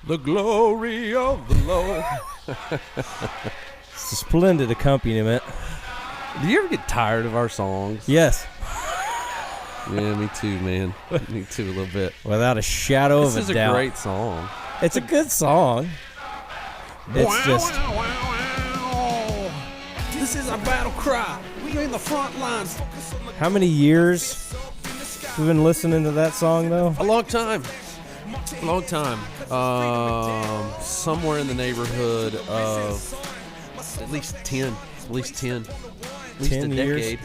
The glory of the Lord. It's a splendid accompaniment. Do you ever get tired of our songs? Yes. Yeah, me too, man. Me too, a little bit. Without a shadow of a doubt. This is a great song. It's a good song. It's just... This is our battle cry. We're in the front lines. How many years we've been listening to that song, though? A long time. A long time. Somewhere in the neighborhood of at least 10. At least 10. At least 10 a years. decade.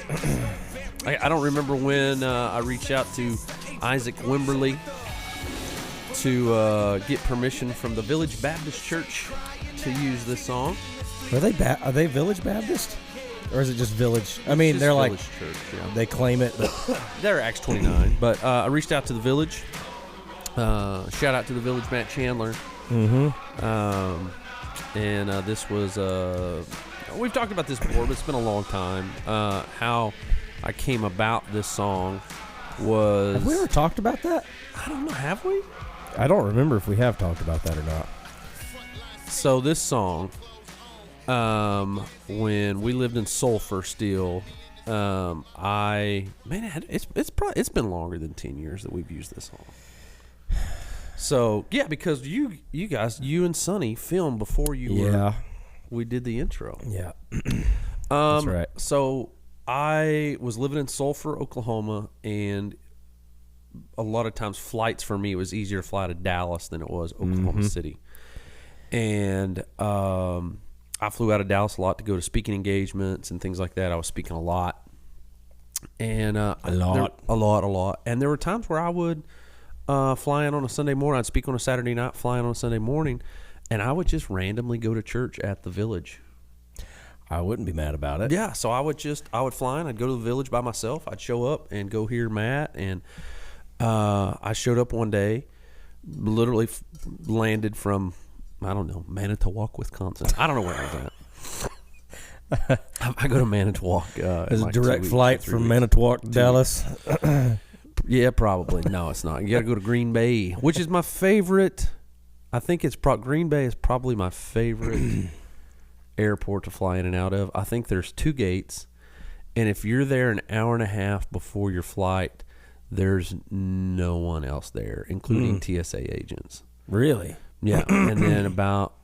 I don't remember when I reached out to Isaac Wimberly to get permission from the Village Baptist Church to use this song. Are they Village Baptist? Or is it just Village? I mean, they're like, Church, yeah. they claim it, but They're Acts 29. But I reached out to the Village. Shout out to the Village, Matt Chandler. And this was, we've talked about this before, but it's been a long time. How I came about this song was... Have we ever talked about that? I don't know, have we? I don't remember if we have talked about that or not. So this song, when we lived in Sulphur still, it's been longer than 10 years that we've used this song. So yeah, because you guys, you and Sonny filmed before we did the intro. Yeah. That's right. So I was living in Sulphur, Oklahoma, and a lot of times flights for me, it was easier to fly to Dallas than it was Oklahoma City. And I flew out of Dallas a lot to go to speaking engagements and things like that. I was speaking a lot. And a lot. And there were times where I would fly in on a Sunday morning. I'd speak on a Saturday night, fly in on a Sunday morning, and I would just randomly go to church at the Village. I wouldn't be mad about it. Yeah, so I would fly in. I'd go to the Village by myself. I'd show up and go hear Matt. And I showed up one day, literally landed from, I don't know, Manitowoc, Wisconsin. I don't know where I was at. I go to Manitowoc. There's a direct flight from Manitowoc to Dallas. Yeah, probably. No, it's not. You got to go to Green Bay, which is my favorite. I think Green Bay is probably my favorite airport to fly in and out of. I think there's 2 gates, and if you're there an hour and a half before your flight, there's no one else there, including TSA agents. Really? Yeah. And then about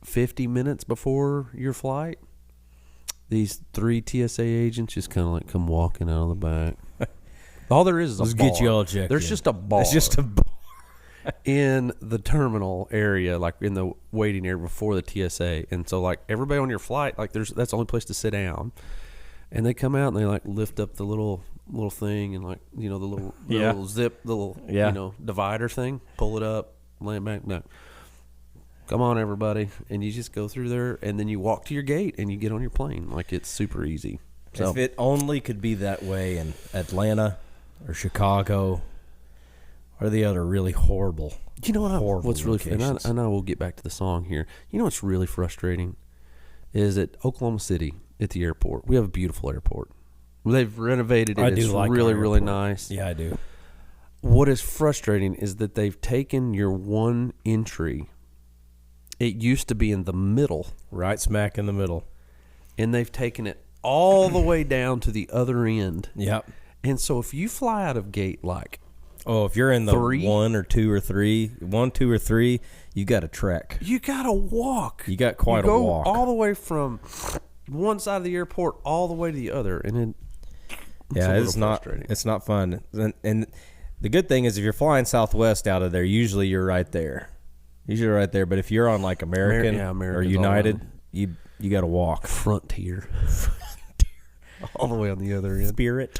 50 minutes before your flight, these 3 TSA agents just kind of like come walking out of the back. All there is a bar. Get you all checked. There's just a bar. It's just a bar in the terminal area, like in the waiting area before the TSA. And so like everybody on your flight, like that's the only place to sit down. And they come out and they like lift up the little thing and like, the little zip, the little divider thing, pull it up, lay it back. No. Come on, everybody. And you just go through there and then you walk to your gate and you get on your plane. Like it's super easy. So, if it only could be that way in Atlanta or Chicago or the other really horrible. You know what's really locations. and I will get back to the song here. You know what's really frustrating is at Oklahoma City at the airport. We have a beautiful airport. They've renovated it. It's like really, really nice. Yeah, I do. What is frustrating is that they've taken your one entry. It used to be in the middle. Right smack in the middle. And they've taken it all the way down to the other end. Yep. And so if you fly out of gate like... if you're in the 3, 1 or 2 or 3, 1, 2 or 3, you got to trek. You got to walk. You got quite a walk. All the way from one side of the airport all the way to the other. And it's not fun. And the good thing is if you're flying Southwest out of there, usually you're right there. But if you're on like American or United, you got to walk. Frontier. All the way on the other end. Spirit.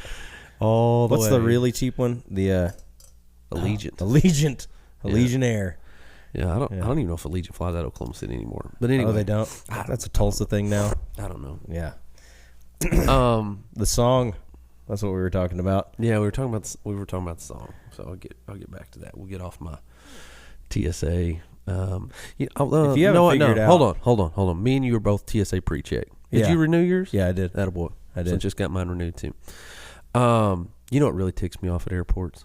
All the way. What's the really cheap one? The Allegiant. Allegiant Air. Yeah, I don't even know if Allegiant flies out of Oklahoma City anymore. But anyway. Oh, they don't? That's a Tulsa thing now. I don't know. Yeah. The song, that's what we were talking about. Yeah, we were talking about the song. So I'll get back to that. We'll get off my TSA. If you haven't figured out, hold on. Me and you were both TSA pre-check. Did you renew yours? Yeah, I did. Attaboy. I did. So I just got mine renewed too. You know what really ticks me off at airports?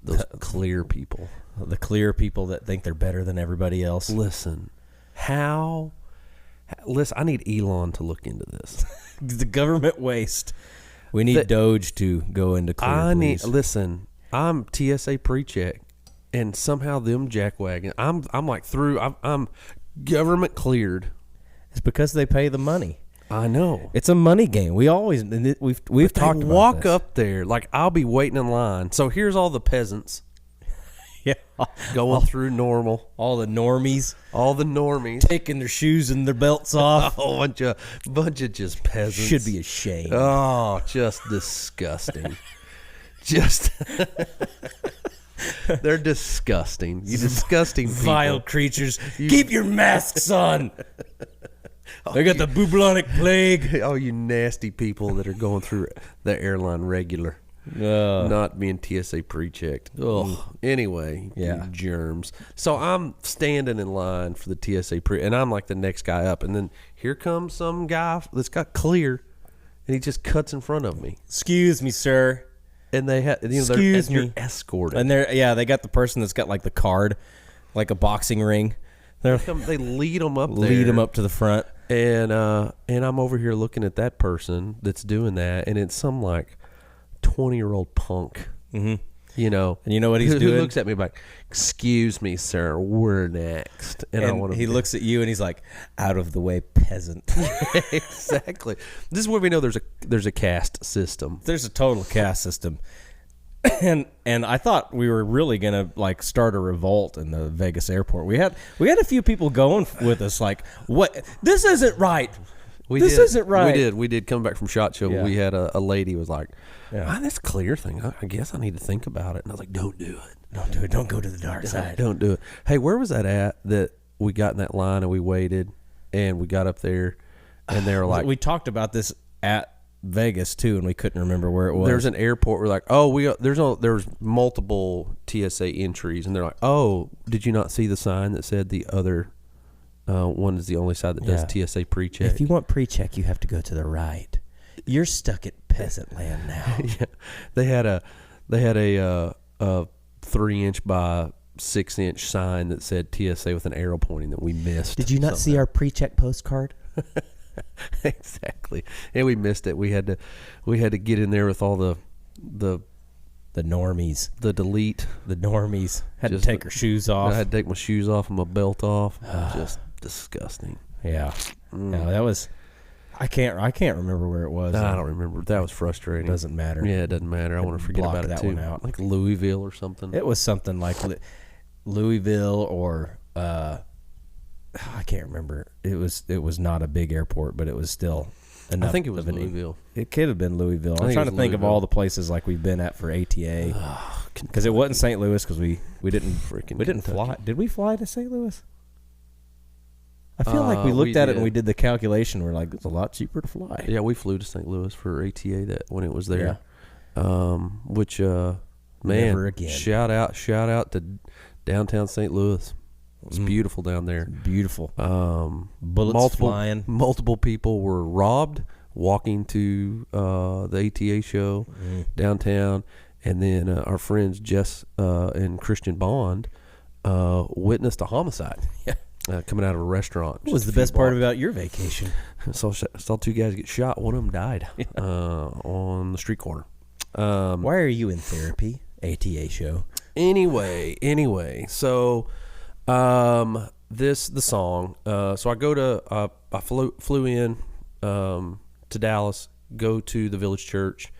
those clear people. The clear people that think they're better than everybody else. Listen, I need Elon to look into this. The government waste. We need Doge to go into clear, please. Listen, I'm TSA pre-check, and somehow them jackwagon. I'm like through. I'm government cleared. It's because they pay the money. I know. It's a money game. We've talked about walk this. up there like I'll be waiting in line. So here's all the peasants. Yeah, going through normal. All the normies taking their shoes and their belts off. A bunch of just peasants. Should be ashamed. Oh, just disgusting. They're disgusting. You disgusting people. Vile creatures. Keep your masks on. They got the bubonic plague. Oh, you nasty people that are going through the airline regular. Not being TSA pre-checked. Anyway, yeah. Germs. So I'm standing in line for the TSA and I'm like the next guy up, and then here comes some guy that's got clear, and he just cuts in front of me. Excuse me, sir. And they have, Excuse me, escorted. And they got the person that's got like the card, like a boxing ring. They lead them up there. Lead them up to the front. And I'm over here looking at that person that's doing that, and it's some like 20-year-old punk. Mm-hmm. You know, and you know what he's doing? Who looks at me like, "Excuse me, sir, we're next." And he looks at you and he's like, "Out of the way, peasant." Exactly. This is where we know there's a caste system. There's a total caste system. And I thought we were really gonna like start a revolt in the Vegas airport. We had a few people going with us like, "What? This isn't right. This isn't right." We did come back from SHOT Show. Yeah. We had a lady was like, "This clear thing. I guess I need to think about it." And I was like, "Don't do it. Don't do it. Don't go to the dark side. Don't do it." Hey, where was that at? That we got in that line and we waited and we got up there and they were like, we talked about this at Vegas too, and we couldn't remember where it was. There's an airport. We're like, oh, there's multiple TSA entries, and they're like, oh, did you not see the sign that said the other one is the only side that does TSA pre-check? If you want pre-check, you have to go to the right. You're stuck at peasant land now. Yeah, they had a 3-inch by 6-inch sign that said TSA with an arrow pointing that we missed. Did you not see our pre-check postcard? Exactly, and we missed it. We had to get in there with all the normies, the delete, the normies. Had to take her shoes off. I had to take my shoes off and my belt off. Just disgusting. Yeah, no, that was. I can't remember where it was. I don't remember. That was frustrating. It doesn't matter. Yeah, it doesn't matter. I want to forget about it too. One out. Like Louisville or something. It was something like Louisville or. I can't remember. It was not a big airport, but it was still enough. I think it was Louisville. It could have been Louisville. I'm trying to think of all the places like we've been at for ATA. Because it wasn't St. Louis because we didn't fly. Did we fly to St. Louis? I feel like we looked at it and we did the calculation. We're like, it's a lot cheaper to fly. Yeah, we flew to St. Louis for ATA when it was there. Which man, never again. Shout out to downtown St. Louis. It's beautiful down there. Beautiful. Bullets flying. Multiple people were robbed walking to the ATA show downtown, and then our friends Jess and Christian Bond witnessed a homicide. Yeah. Coming out of a restaurant. What was the best part about your vacation? Saw 2 guys get shot. One of them died on the street corner. Why are you in therapy? ATA show. Anyway, so the song. So I go to I flew in to Dallas, go to the Village Church,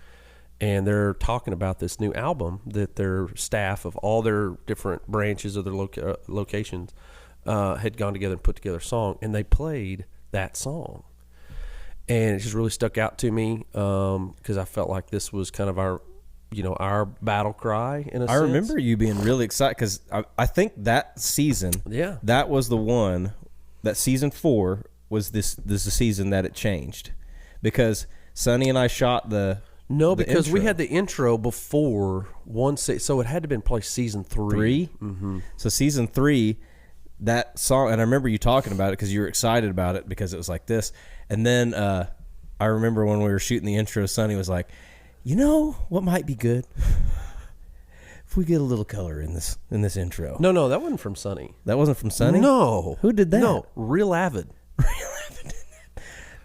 and they're talking about this new album that their staff of all their different branches of their locations had gone together and put together a song, and they played that song, and it just really stuck out to me because I felt like this was kind of our battle cry in a sense. I remember you being really excited because I think that season, that was the one that season 4 was this is the season that it changed because Sonny and I shot the because we intro. had the intro before so it had to have been probably season 3. Mm-hmm. So season 3. That song, and I remember you talking about it because you were excited about it because it was like this. And then I remember when we were shooting the intro, Sonny was like, "You know what might be good? If we get a little color in this intro? No, that wasn't from Sonny. That wasn't from Sonny? No. Who did that? No, Real Avid.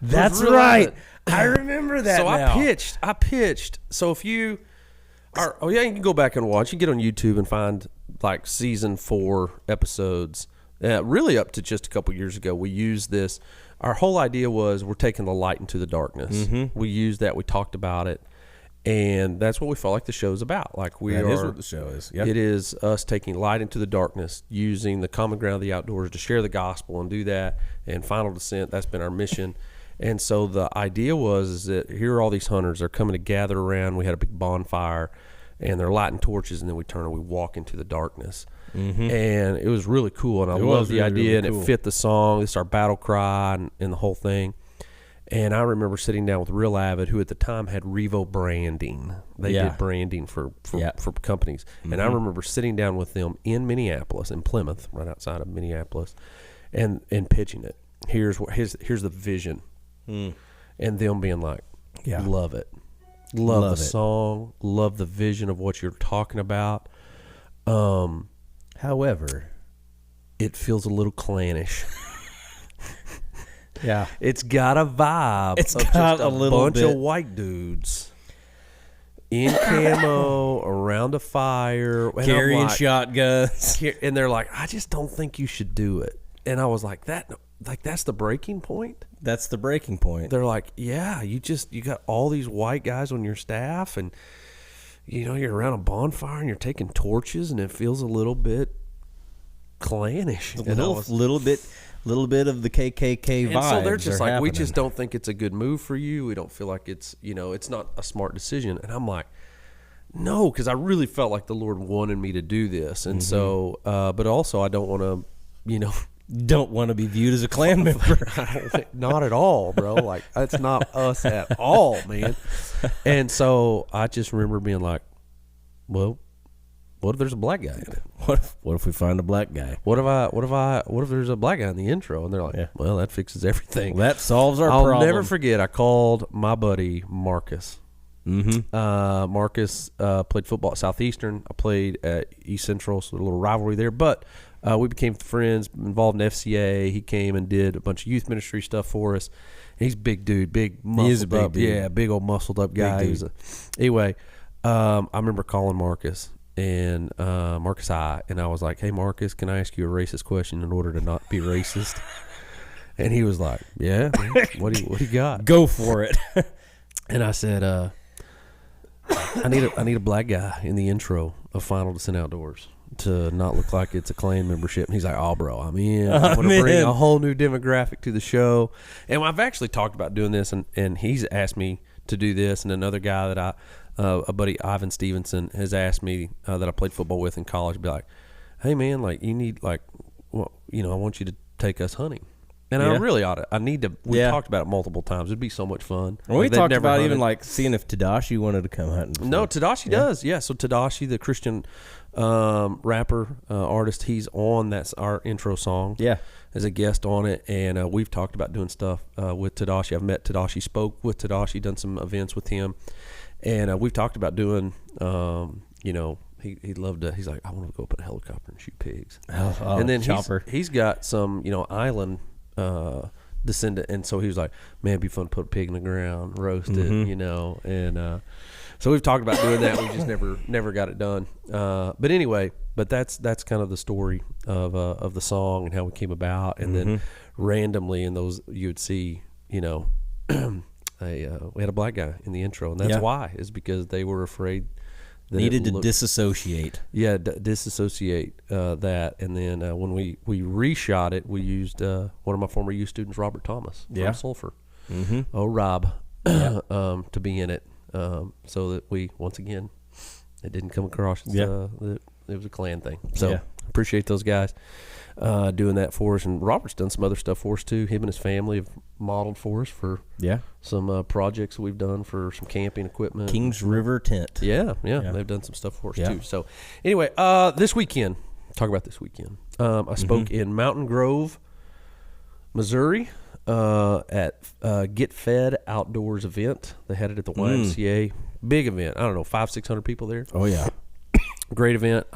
That's right. I remember that. So now. I pitched. So if you are, you can go back and watch. You can get on YouTube and find like season 4 episodes. Really up to just a couple years ago, we used this. Our whole idea was we're taking the light into the darkness. Mm-hmm. We used that. We talked about it. And that's what we felt like the show's about. Like that is what the show is. Yep. It is us taking light into the darkness, using the common ground of the outdoors to share the gospel and do that. And Final Descent, that's been our mission. And so the idea is that here are all these hunters. They're coming to gather around. We had a big bonfire, and they're lighting torches, and then we turn and we walk into the darkness. Mm-hmm. And it was really cool, and I love the idea, really cool. And it fit the song. It's our battle cry and the whole thing. And I remember sitting down with Real Avid, who at the time had Revo Branding. They did branding for companies. Mm-hmm. And I remember sitting down with them in Minneapolis, in Plymouth, right outside of Minneapolis, and pitching it. Here's the vision. Mm. And them being like, love it. Love the song. Love the vision of what you're talking about. However, it feels a little clannish. Yeah. It's got a vibe. It's of got just a little bunch bit. of white dudes in camo around a fire. Carrying shotguns. And they're like, I just don't think you should do it. And I was like, that's the breaking point? That's the breaking point. They're like, yeah, you got all these white guys on your staff, and you're around a bonfire and you're taking torches, and it feels a little bit clannish. Little bit of the KKK vibes. And so they're just like, happening. we just don't think it's a good move for you. We don't feel like it's not a smart decision. And I'm like, no, because I really felt like the Lord wanted me to do this. And so, but also I don't want to, don't want to be viewed as a Klan member. Not at all, bro. Like, that's not us at all, man. And so I just remember being like, well, what if there's a black guy in it? What if we find a black guy? What if there's a black guy in the intro? And they're like, well, that fixes everything. Well, that solves our problem. I'll never forget, I called my buddy Marcus. Mm-hmm. Marcus played football at Southeastern. I played at East Central, so a little rivalry there. But we became friends, involved in FCA. He came and did a bunch of youth ministry stuff for us. He's a big dude, big muscled up. Dude. Yeah, big old muscled up guy. Anyway, I remember calling Marcus. And Marcus and I was like, hey Marcus, can I ask you a racist question in order to not be racist? And he was like, yeah, what do you got? Go for it. And I said, I need a black guy in the intro of Final Descent Outdoors to not look like it's a Klan membership. And he's like, oh bro, I'm in. I'm going to bring a whole new demographic to the show. And I've actually talked about doing this, and he's asked me to do this, and another guy that a buddy, Ivan Stevenson, has asked me that I played football with in college, be like, hey man, like you need I want you to take us hunting. And I really ought to. I need to. We talked about it multiple times. It'd be so much fun. Well, we talked about hunted. Even like seeing if Tadashi wanted to come hunting before. No, Tadashi does. Yeah, so Tadashi, the Christian rapper, artist, he's on. That's our intro song. Yeah. As a guest on it. And we've talked about doing stuff with Tadashi. I've met Tadashi, spoke with Tadashi, done some events with him. And we've talked about doing, he'd love to. He's like, I want to go up in a helicopter and shoot pigs. And then he's got some, island descendant, and so he was like, man, it'd be fun to put a pig in the ground, roast it, And so we've talked about doing that. We just never got it done. But anyway, that's kind of the story of the song and how we came about. And then randomly in those, you would see, we had a black guy in the intro, and that's why, is because they were afraid that needed to disassociate. Yeah, disassociate that. And then when we reshot it, we used one of my former youth students, Robert Thomas, from Sulphur. Oh, Rob, to be in it, so that we, once again, it didn't come across as that it was a Klan thing. So appreciate those guys doing that for us. And Robert's done some other stuff for us too. Him and his family have modeled for us for some projects that we've done for some camping equipment. Kings River Tent. Yeah. They've done some stuff for us too. So anyway, this weekend, talk about this weekend. I spoke in Mountain Grove, Missouri, at Get Fed Outdoors event. They had it at the YMCA. Big event. I don't know, 500-600 people there. Oh yeah. Great event.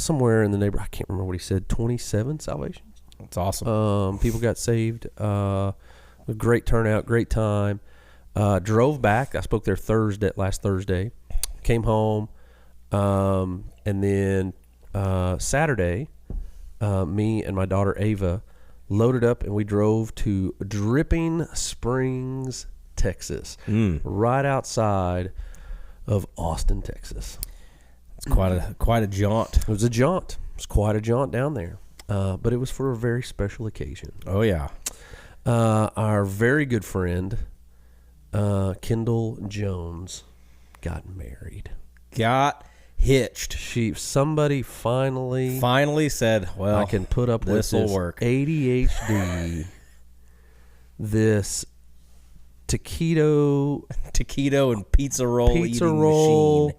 Somewhere in the neighborhood, I can't remember what he said, 27 salvations. That's awesome. People got saved. A great turnout, great time. Drove back. I spoke there last Thursday. Came home. And then Saturday, me and my daughter Ava loaded up and we drove to Dripping Springs, Texas, right outside of Austin, Texas. It's quite a jaunt. It was a jaunt. It was quite a jaunt down there. But it was for a very special occasion. Oh, yeah. Our very good friend, Kendall Jones, got married. Got hitched. Somebody finally said, well, I can put up with this work. ADHD, this taquito and pizza roll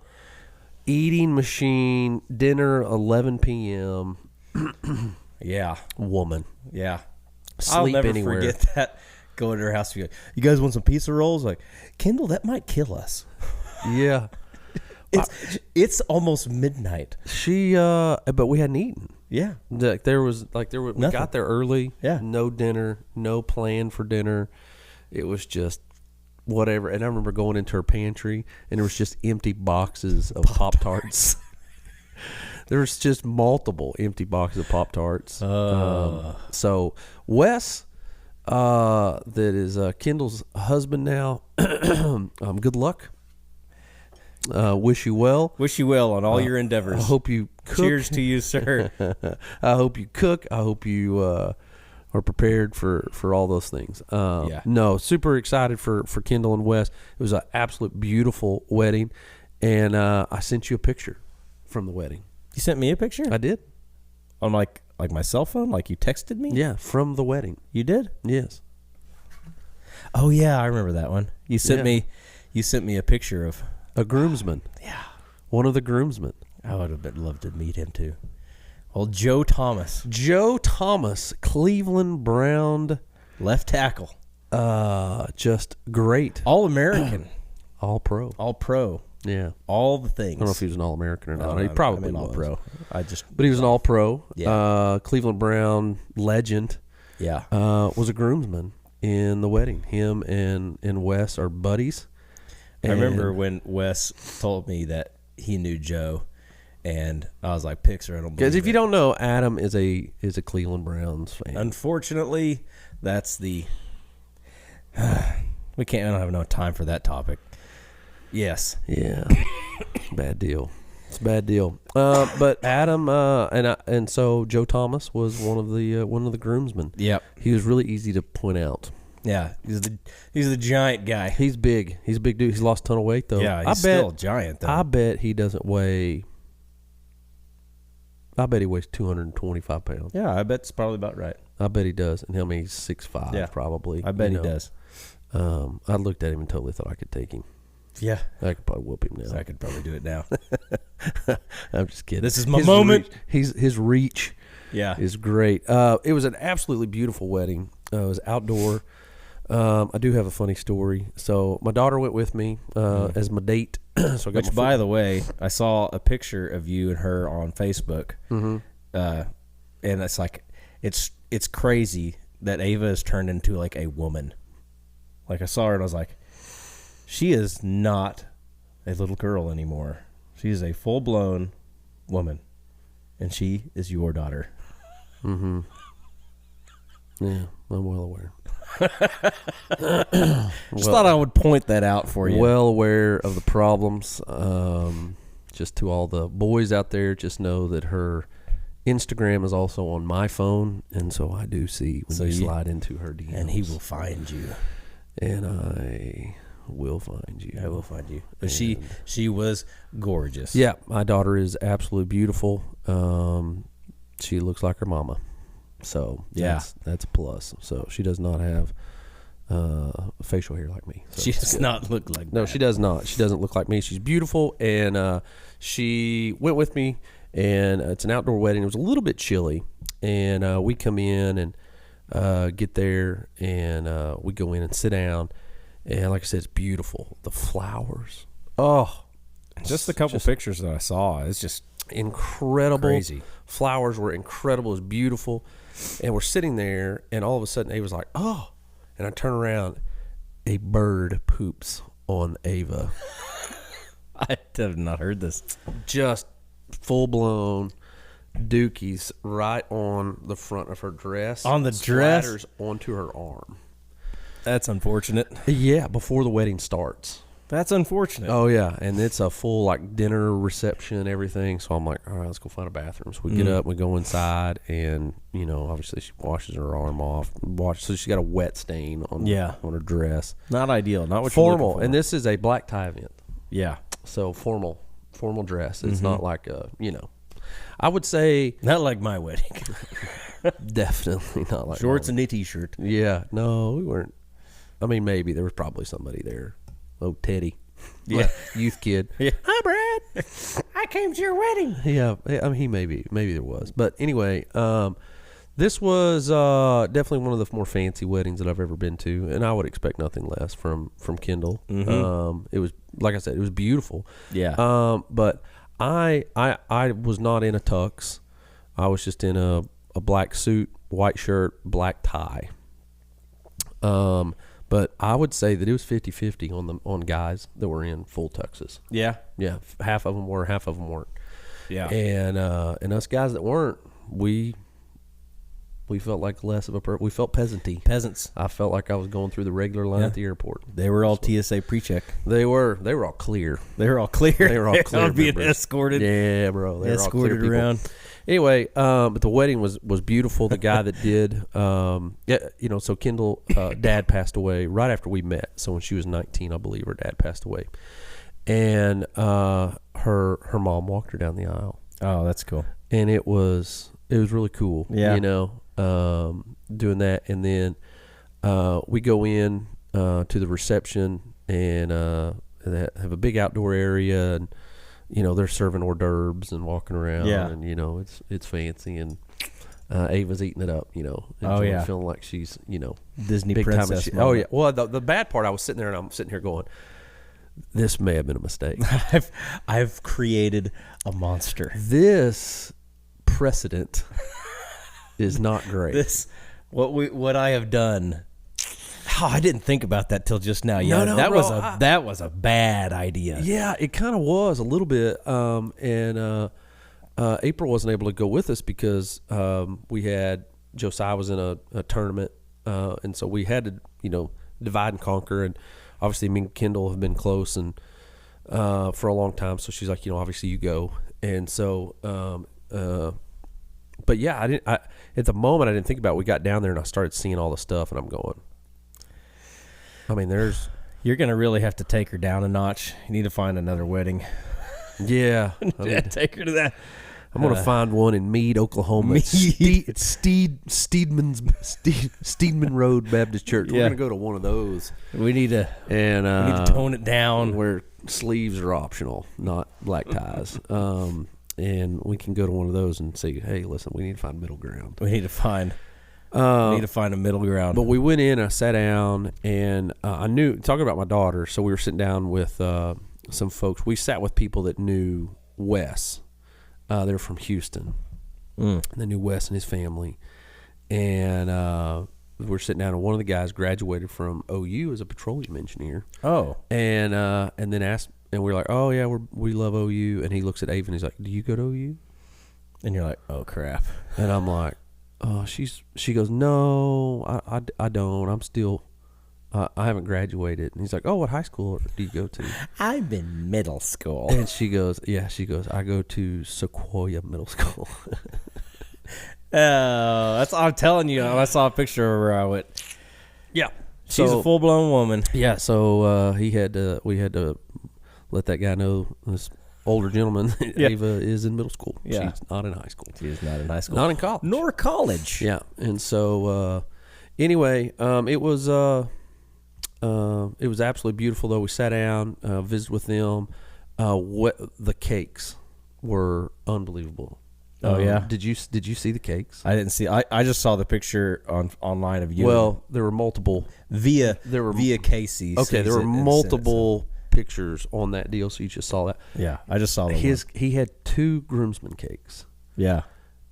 eating machine, dinner 11 p.m. Yeah. Woman. Yeah. Sleep I'll never anywhere. forget that. Going to her house, you guys want some pizza rolls? Like, Kendall, that might kill us. Yeah. It's almost midnight. But we hadn't eaten. Yeah. We got there early. Yeah. No dinner, no plan for dinner. It was just whatever. And I remember going into her pantry and there was just empty boxes of Pop-Tarts. There was just multiple empty boxes of Pop-Tarts. So Wes, that is Kendall's husband now, good luck. Wish you well. Wish you well on all your endeavors. I hope you cook. Cheers to you, sir. I hope you cook. I hope you are prepared for all those things. Yeah. No, super excited for Kendall and Wes. It was an absolute beautiful wedding, and I sent you a picture from the wedding. You sent me a picture? I did. On like my cell phone? Like you texted me? Yeah, from the wedding. You did? Yes. Oh yeah, I remember that one. You sent me a picture of a groomsman. Yeah. One of the groomsmen. I would have loved to meet him too. Old Joe Thomas. Joe Thomas, Cleveland Brown. Left tackle. Just great. All-American. All-Pro. All-Pro. Yeah. All the things. I don't know if he was an All-American or not. No, He probably was. All-Pro. But he was an All-Pro. Yeah. Cleveland Brown legend. Yeah. Was a groomsman in the wedding. Him and Wes are buddies. I remember when Wes told me that he knew Joe, and I was like, "Pixar, I don't believe." Because if you don't know, Adam is a Cleveland Browns fan. Unfortunately, that's the I don't have no time for that topic. Yes. Yeah. Bad deal. It's a bad deal. But Adam and so Joe Thomas was one of the groomsmen. Yep. He was really easy to point out. Yeah, he's the giant guy. He's big. He's a big dude. He's lost a ton of weight though. Yeah, he's still giant though. I bet he doesn't weigh. I bet he weighs 225 pounds. Yeah, I bet it's probably about right. I bet he does. And him, he's 6'5", probably. I bet he does. I looked at him and totally thought I could take him. Yeah. I could probably whoop him now. So I could probably do it now. I'm just kidding. This is my moment. His reach is great. It was an absolutely beautiful wedding. It was outdoor. I do have a funny story. So my daughter went with me as my date. So Which, by the way, I saw a picture of you and her on Facebook. Mm-hmm. And it's like, it's crazy that Ava has turned into like a woman. Like I saw her and I was like, she is not a little girl anymore. She is a full-blown woman. And she is your daughter. Mm-hmm. Yeah, I'm well aware. Just thought I would point that out for you. Well aware of the problems. Just to all the boys out there, just know that her Instagram is also on my phone, and so I do see when you slide into her DMs. And he will find you. And I will find you. I will find you. But she was gorgeous. Yeah, my daughter is absolutely beautiful. She looks like her mama. So that's a plus. So she does not have facial hair like me. So she does not look like No, that. she does not. She doesn't look like me. She's beautiful, and she went with me, and it's an outdoor wedding. It was a little bit chilly, and we come in and get there, and we go in and sit down, and like I said, it's beautiful. The flowers. Oh, Just the couple pictures that I saw, it's just incredible. Crazy. Flowers were incredible. It was beautiful. And we're sitting there, and all of a sudden, Ava's like, oh. And I turn around, a bird poops on Ava. I have not heard this. Just full-blown dookies right on the front of her dress. On the dress? Splatters onto her arm. That's unfortunate. Yeah, before the wedding starts. That's unfortunate. Oh, yeah, and it's a full, like, dinner reception, everything. So I'm like, all right, let's go find a bathroom. So we get up, we go inside, and, you know, obviously she washes her arm off. So she got a wet stain on her dress. Not ideal. Not what formal, you're looking for. And this is a black tie event. Yeah. So formal dress. It's not like a, you know, I would say. Not like my wedding. Definitely not like shorts and a t-shirt. Yeah. No, we weren't. I mean, maybe there was probably somebody there. Oh, Teddy. Yeah. Youth kid. Yeah. Hi, Brad. I came to your wedding. Yeah. I mean, maybe there was. But anyway, this was definitely one of the more fancy weddings that I've ever been to, and I would expect nothing less from Kendall. It was, like I said, it was beautiful. Yeah. But I was not in a tux. I was just in a black suit, white shirt, black tie. But I would say that it was 50-50 on guys that were in full tuxes. Yeah. Yeah. Half of them were, half of them weren't. Yeah. And us guys that weren't, we felt like less of a we felt Peasants. I felt like I was going through the regular line at the airport. They were all TSA pre-check. They were all clear. They were all clear. They were all clear. Being escorted. Yeah, bro. They escorted were all clear around. people. Anyway, but the wedding was beautiful. The guy that did, you know, so Kendall, dad passed away right after we met. So when she was 19, I believe her dad passed away, and her mom walked her down the aisle. Oh, that's cool. And it was really cool. Yeah. You know, doing that, and then we go in to the reception, and they have a big outdoor area, and you know, they're serving hors d'oeuvres and walking around, and you know, it's fancy, and Ava's eating it up, you know. Feeling like she's, you know, Disney big princess. Oh yeah. Well, the bad part, I was sitting there and I'm sitting here going, this may have been a mistake. I've created a monster. This precedent is not great. What I have done. Oh, I didn't think about that till just now. Yeah, no, that was a bad idea. Yeah, it kind of was a little bit. And April wasn't able to go with us because we had Josiah was in a tournament, and so we had to, you know, divide and conquer. And obviously, me and Kendall have been close and for a long time. So she's like, you know, obviously you go. And so, but yeah, at the moment I didn't think about it. We got down there and I started seeing all the stuff, and I'm going, I mean, you're going to really have to take her down a notch. You need to find another wedding. Yeah. Take her to that. I'm going to find one in Meade, Oklahoma. It's Steedman Road Baptist Church. We're going to go to one of those. We need to tone it down. Where sleeves are optional, not black ties. And we can go to one of those and say, hey, listen, we need to find middle ground. We need to find a middle ground. But we went in, I sat down, and I knew, talking about my daughter, so we were sitting down with some folks. We sat with people that knew Wes. They're from Houston. They knew Wes and his family. And we were sitting down, and one of the guys graduated from OU as a petroleum engineer. Oh. And then asked, and we were like, oh, yeah, we love OU. And he looks at Ava, and he's like, do you go to OU? And you're like, oh, crap. And I'm like, oh, she goes, no, I don't. I'm still, I haven't graduated. And he's like, oh, what high school do you go to? I'm in middle school. And she goes, I go to Sequoia Middle School. I'm telling you, I saw a picture of her. I went, yeah. She's a full-blown woman. Yeah, so we had to let that guy know, this older gentleman, Ava is in middle school. Yeah. She's not in high school. She is not in high school. Not in college. Nor college. Yeah. And so anyway, it was absolutely beautiful, though. We sat down, visited with them. The cakes were unbelievable. Oh yeah. Did you see the cakes? I didn't see. I just saw the picture online of you. Well, there were multiple via Casey's. Okay, there were multiple pictures on that deal, so you just saw that. Yeah, I just saw that. He had 2 groomsmen cakes. Yeah.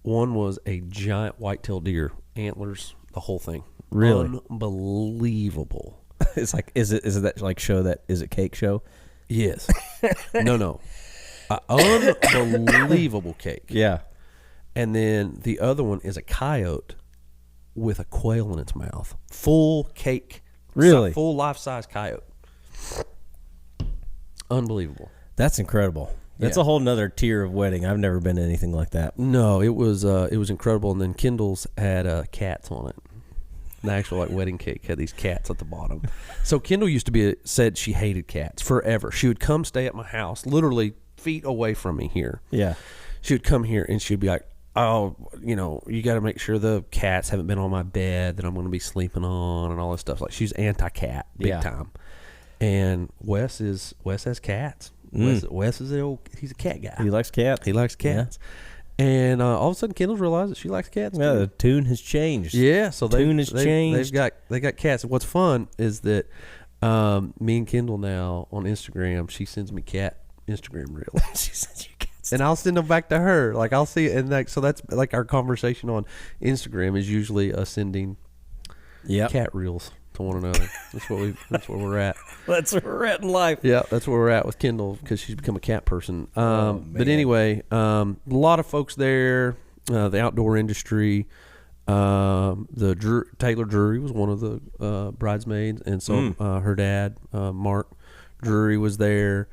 One was a giant white-tailed deer, antlers, the whole thing. Really? Unbelievable. It's like, is it that like show that, is it cake show? Yes. No. Unbelievable cake. Yeah. And then the other one is a coyote with a quail in its mouth. Full cake. Really? Full life-size coyote. Unbelievable. That's incredible. That's a whole nother tier of wedding. I've never been to anything like that. No, it was incredible. And then Kendall's had cats on it. The actual like wedding cake had these cats at the bottom. So Kendall used to said she hated cats forever. She would come stay at my house, literally feet away from me here. Yeah. She would come here and she'd be like, "Oh, you got to make sure the cats haven't been on my bed that I'm going to be sleeping on and all this stuff." Like she's anti-cat, big time. And Wes has cats. Wes is he's a cat guy. He likes cats. He likes cats. Yeah. And all of a sudden, Kendall's realized that she likes cats. Yeah, the tune has changed. Yeah, so changed. They got cats. And what's fun is that me and Kendall now on Instagram, she sends me cat Instagram reels. She sends you cats, and I'll send them back to her. Like I'll see it, and like so that's like our conversation on Instagram is usually us sending cat reels to one another. That's where we're at. That's where we're at in life. Yeah, that's where we're at with Kendall because she's become a cat person. But anyway, a lot of folks there. The outdoor industry. Taylor Drury was one of the bridesmaids, and so her dad, Mark Drury, was there.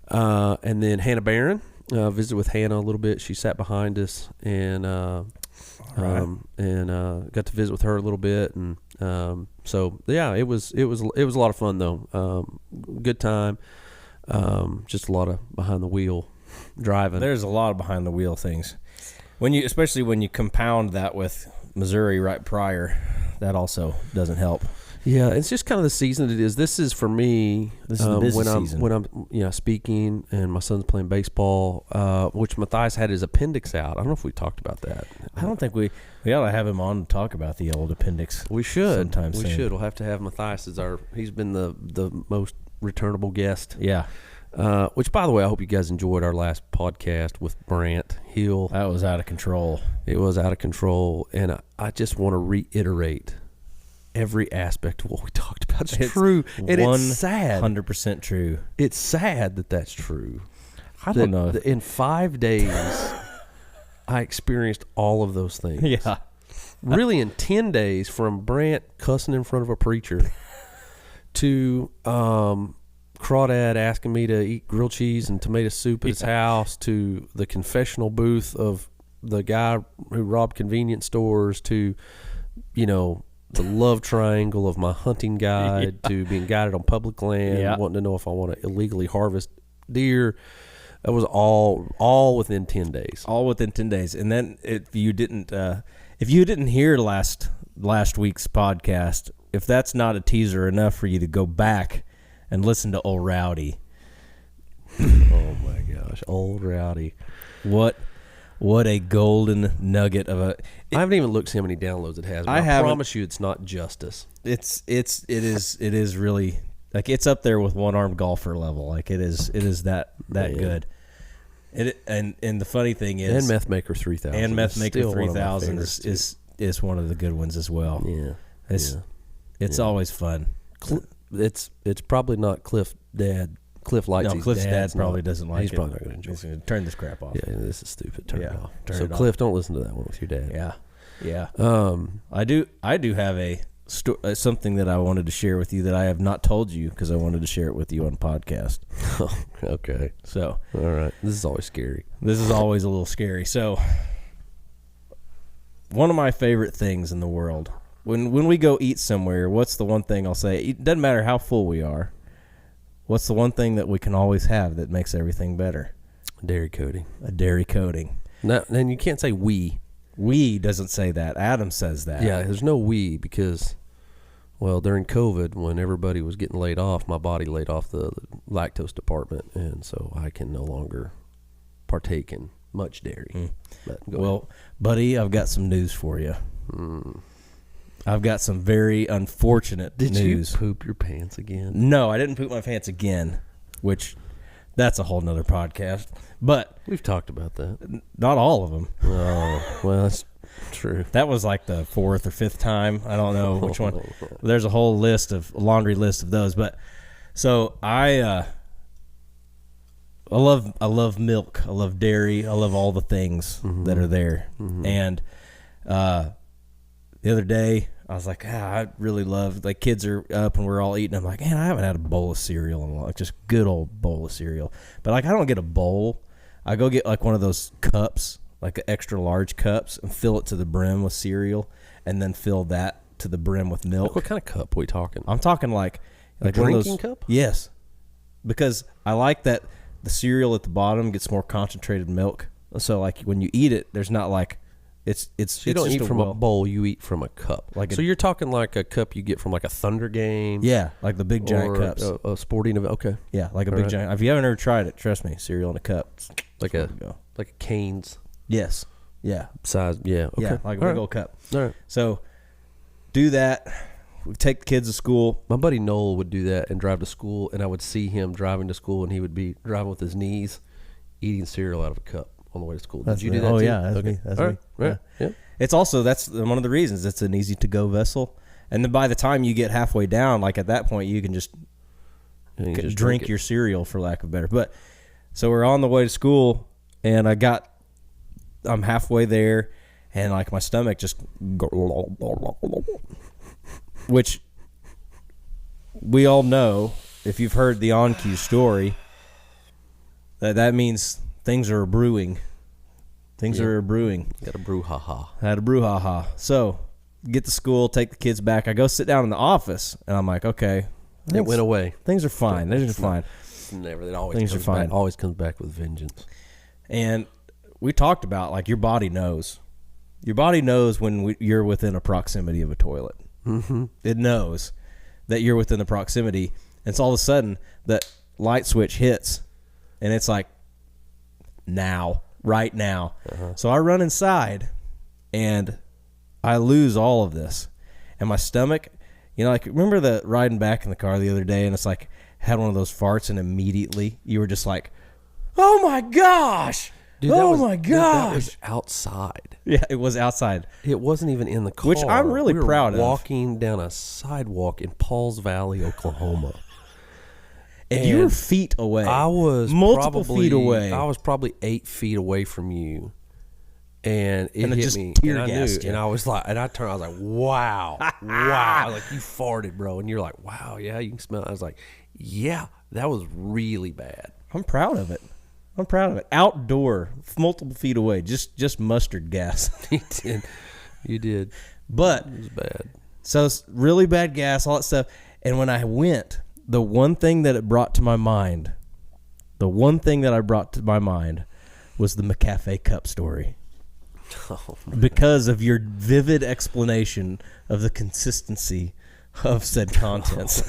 And then Hannah Barron visited with Hannah a little bit. She sat behind us and got to visit with her a little bit, and so yeah, it was a lot of fun though. Good time. Just a lot of behind the wheel driving. There's a lot of behind the wheel things especially when you compound that with Missouri right prior. That also doesn't help. Yeah, it's just kind of the season it is. This is for me. This is the busy season. When I'm speaking and my son's playing baseball, which Matthias had his appendix out. I don't know if we talked about that. I don't think we ought to have him on to talk about the old appendix. We should. Sometime soon. We should. We'll have to have Matthias as he's been the most returnable guest. Yeah. Which, by the way, I hope you guys enjoyed our last podcast with Brant Hill. That was out of control. It was out of control, and I just want to reiterate. Every aspect of what we talked about is true, and it's sad. 100% true. It's sad that that's true. I don't know. In 5 days, I experienced all of those things. Yeah. Really, in 10 days, from Brant cussing in front of a preacher to Crawdad asking me to eat grilled cheese and tomato soup at his house to the confessional booth of the guy who robbed convenience stores to, the love triangle of my hunting guide to being guided on public land, wanting to know if I want to illegally harvest deer. That was all within 10 days. All within 10 days. And then if you didn't hear last week's podcast, if that's not a teaser enough for you to go back and listen to Old Rowdy. Oh my gosh, Old Rowdy. What a golden nugget of a! I haven't even looked to see how many downloads it has. But I promise you, it's not justice. It is really like it's up there with One Armed Golfer level. Like it is that good. And the funny thing is, and Meth Maker 3000, and Meth Maker 3000 is one of the good ones as well. Yeah, it's always fun. It's probably not Cliff Dad. Cliff likes. No, Cliff's dad probably doesn't like it. He's probably not going to enjoy it. He's going to turn this crap off. Yeah, this is stupid. Turn it off. So Cliff, don't listen to that one with your dad. Yeah. I do have something that I wanted to share with you that I have not told you because I wanted to share it with you on podcast. Okay. So. All right. This is always scary. This is always a little scary. So. One of my favorite things in the world, when we go eat somewhere, what's the one thing I'll say? It doesn't matter how full we are. What's the one thing that we can always have that makes everything better? Dairy coating. A dairy coating. No, then you can't say we. We doesn't say that. Adam says that. Yeah, there's no we because, well, during COVID, when everybody was getting laid off, my body laid off the lactose department, and so I can no longer partake in much dairy. Well, buddy, I've got some news for you. I've got some very unfortunate news. Did you poop your pants again? No, I didn't poop my pants again. which that's a whole nother podcast. But we've talked about that. Not all of them. Oh, well, that's true. That was like the 4th or 5th time. I don't know which one. There's a whole laundry list of those. But so I love milk. I love dairy. I love all the things that are there. And the other day I was like, I really love, like, kids are up and we're all eating. I'm like, man, I haven't had a bowl of cereal in a while. Just good old bowl of cereal. But like, I don't get a bowl. I go get like one of those cups, like the extra large cups, and fill it to the brim with cereal, and then fill that to the brim with milk. Like, what kind of cup are we talking? I'm talking like a drinking cup? Yes, because I like that the cereal at the bottom gets more concentrated milk. So like when you eat it, there's not like it's. So you don't eat from a bowl; you eat from a cup. So you're talking like a cup you get from like a Thunder game. Yeah, like the big giant cups. A sporting event. Okay. Yeah, like a big giant. If you haven't ever tried it, trust me, cereal in a cup. Like a Cane's. Yes. Yeah. Size. Yeah. Okay. Yeah, like a big old cup. All right. So do that. We take the kids to school. My buddy Noel would do that and drive to school, and I would see him driving to school, and he would be driving with his knees, eating cereal out of a cup on the way to school. Did you do that too? Oh, yeah. That's me. That's me. Right. Yeah. It's also, that's one of the reasons. It's an easy to go vessel. And then by the time you get halfway down, like at that point, you can just, drink your cereal, for lack of better. But so we're on the way to school, and I'm halfway there, and like my stomach just, which we all know, if you've heard the on-cue story, that means things are brewing. Things are brewing. Got a brouhaha. Had a brouhaha. So get to school, take the kids back. I go sit down in the office, and I'm like, okay. It went away. Things are fine. Things are fine. Never. It always comes back with vengeance. And we talked about, like, your body knows. Your body knows when you're within a proximity of a toilet. Mm-hmm. It knows that you're within the proximity. And so all of a sudden, that light switch hits, and it's like, now. Right now. So I run inside, and I lose all of this. And my stomach, like, remember the riding back in the car the other day, and it's like, had one of those farts, and immediately you were just like, oh my gosh. Dude, my gosh. Dude, that was outside. Yeah, it was outside. It wasn't even in the car. Which I'm really proud of. Walking down a sidewalk in Pauls Valley, Oklahoma. And you were feet away. I was multiple feet away. I was probably 8 feet away from you, and it hit just me. Tear gassed you. And I was like, I turned. I was like, wow, wow, like you farted, bro. And you're like, wow, yeah, you can smell it. I was like, yeah, that was really bad. I'm proud of it. Outdoor, multiple feet away, just mustard gas. You did. But it was bad. So it's really bad gas, all that stuff. And when I went, the one thing that it brought to my mind, was the McCafe cup story. Oh, because of your vivid explanation of the consistency of said contents.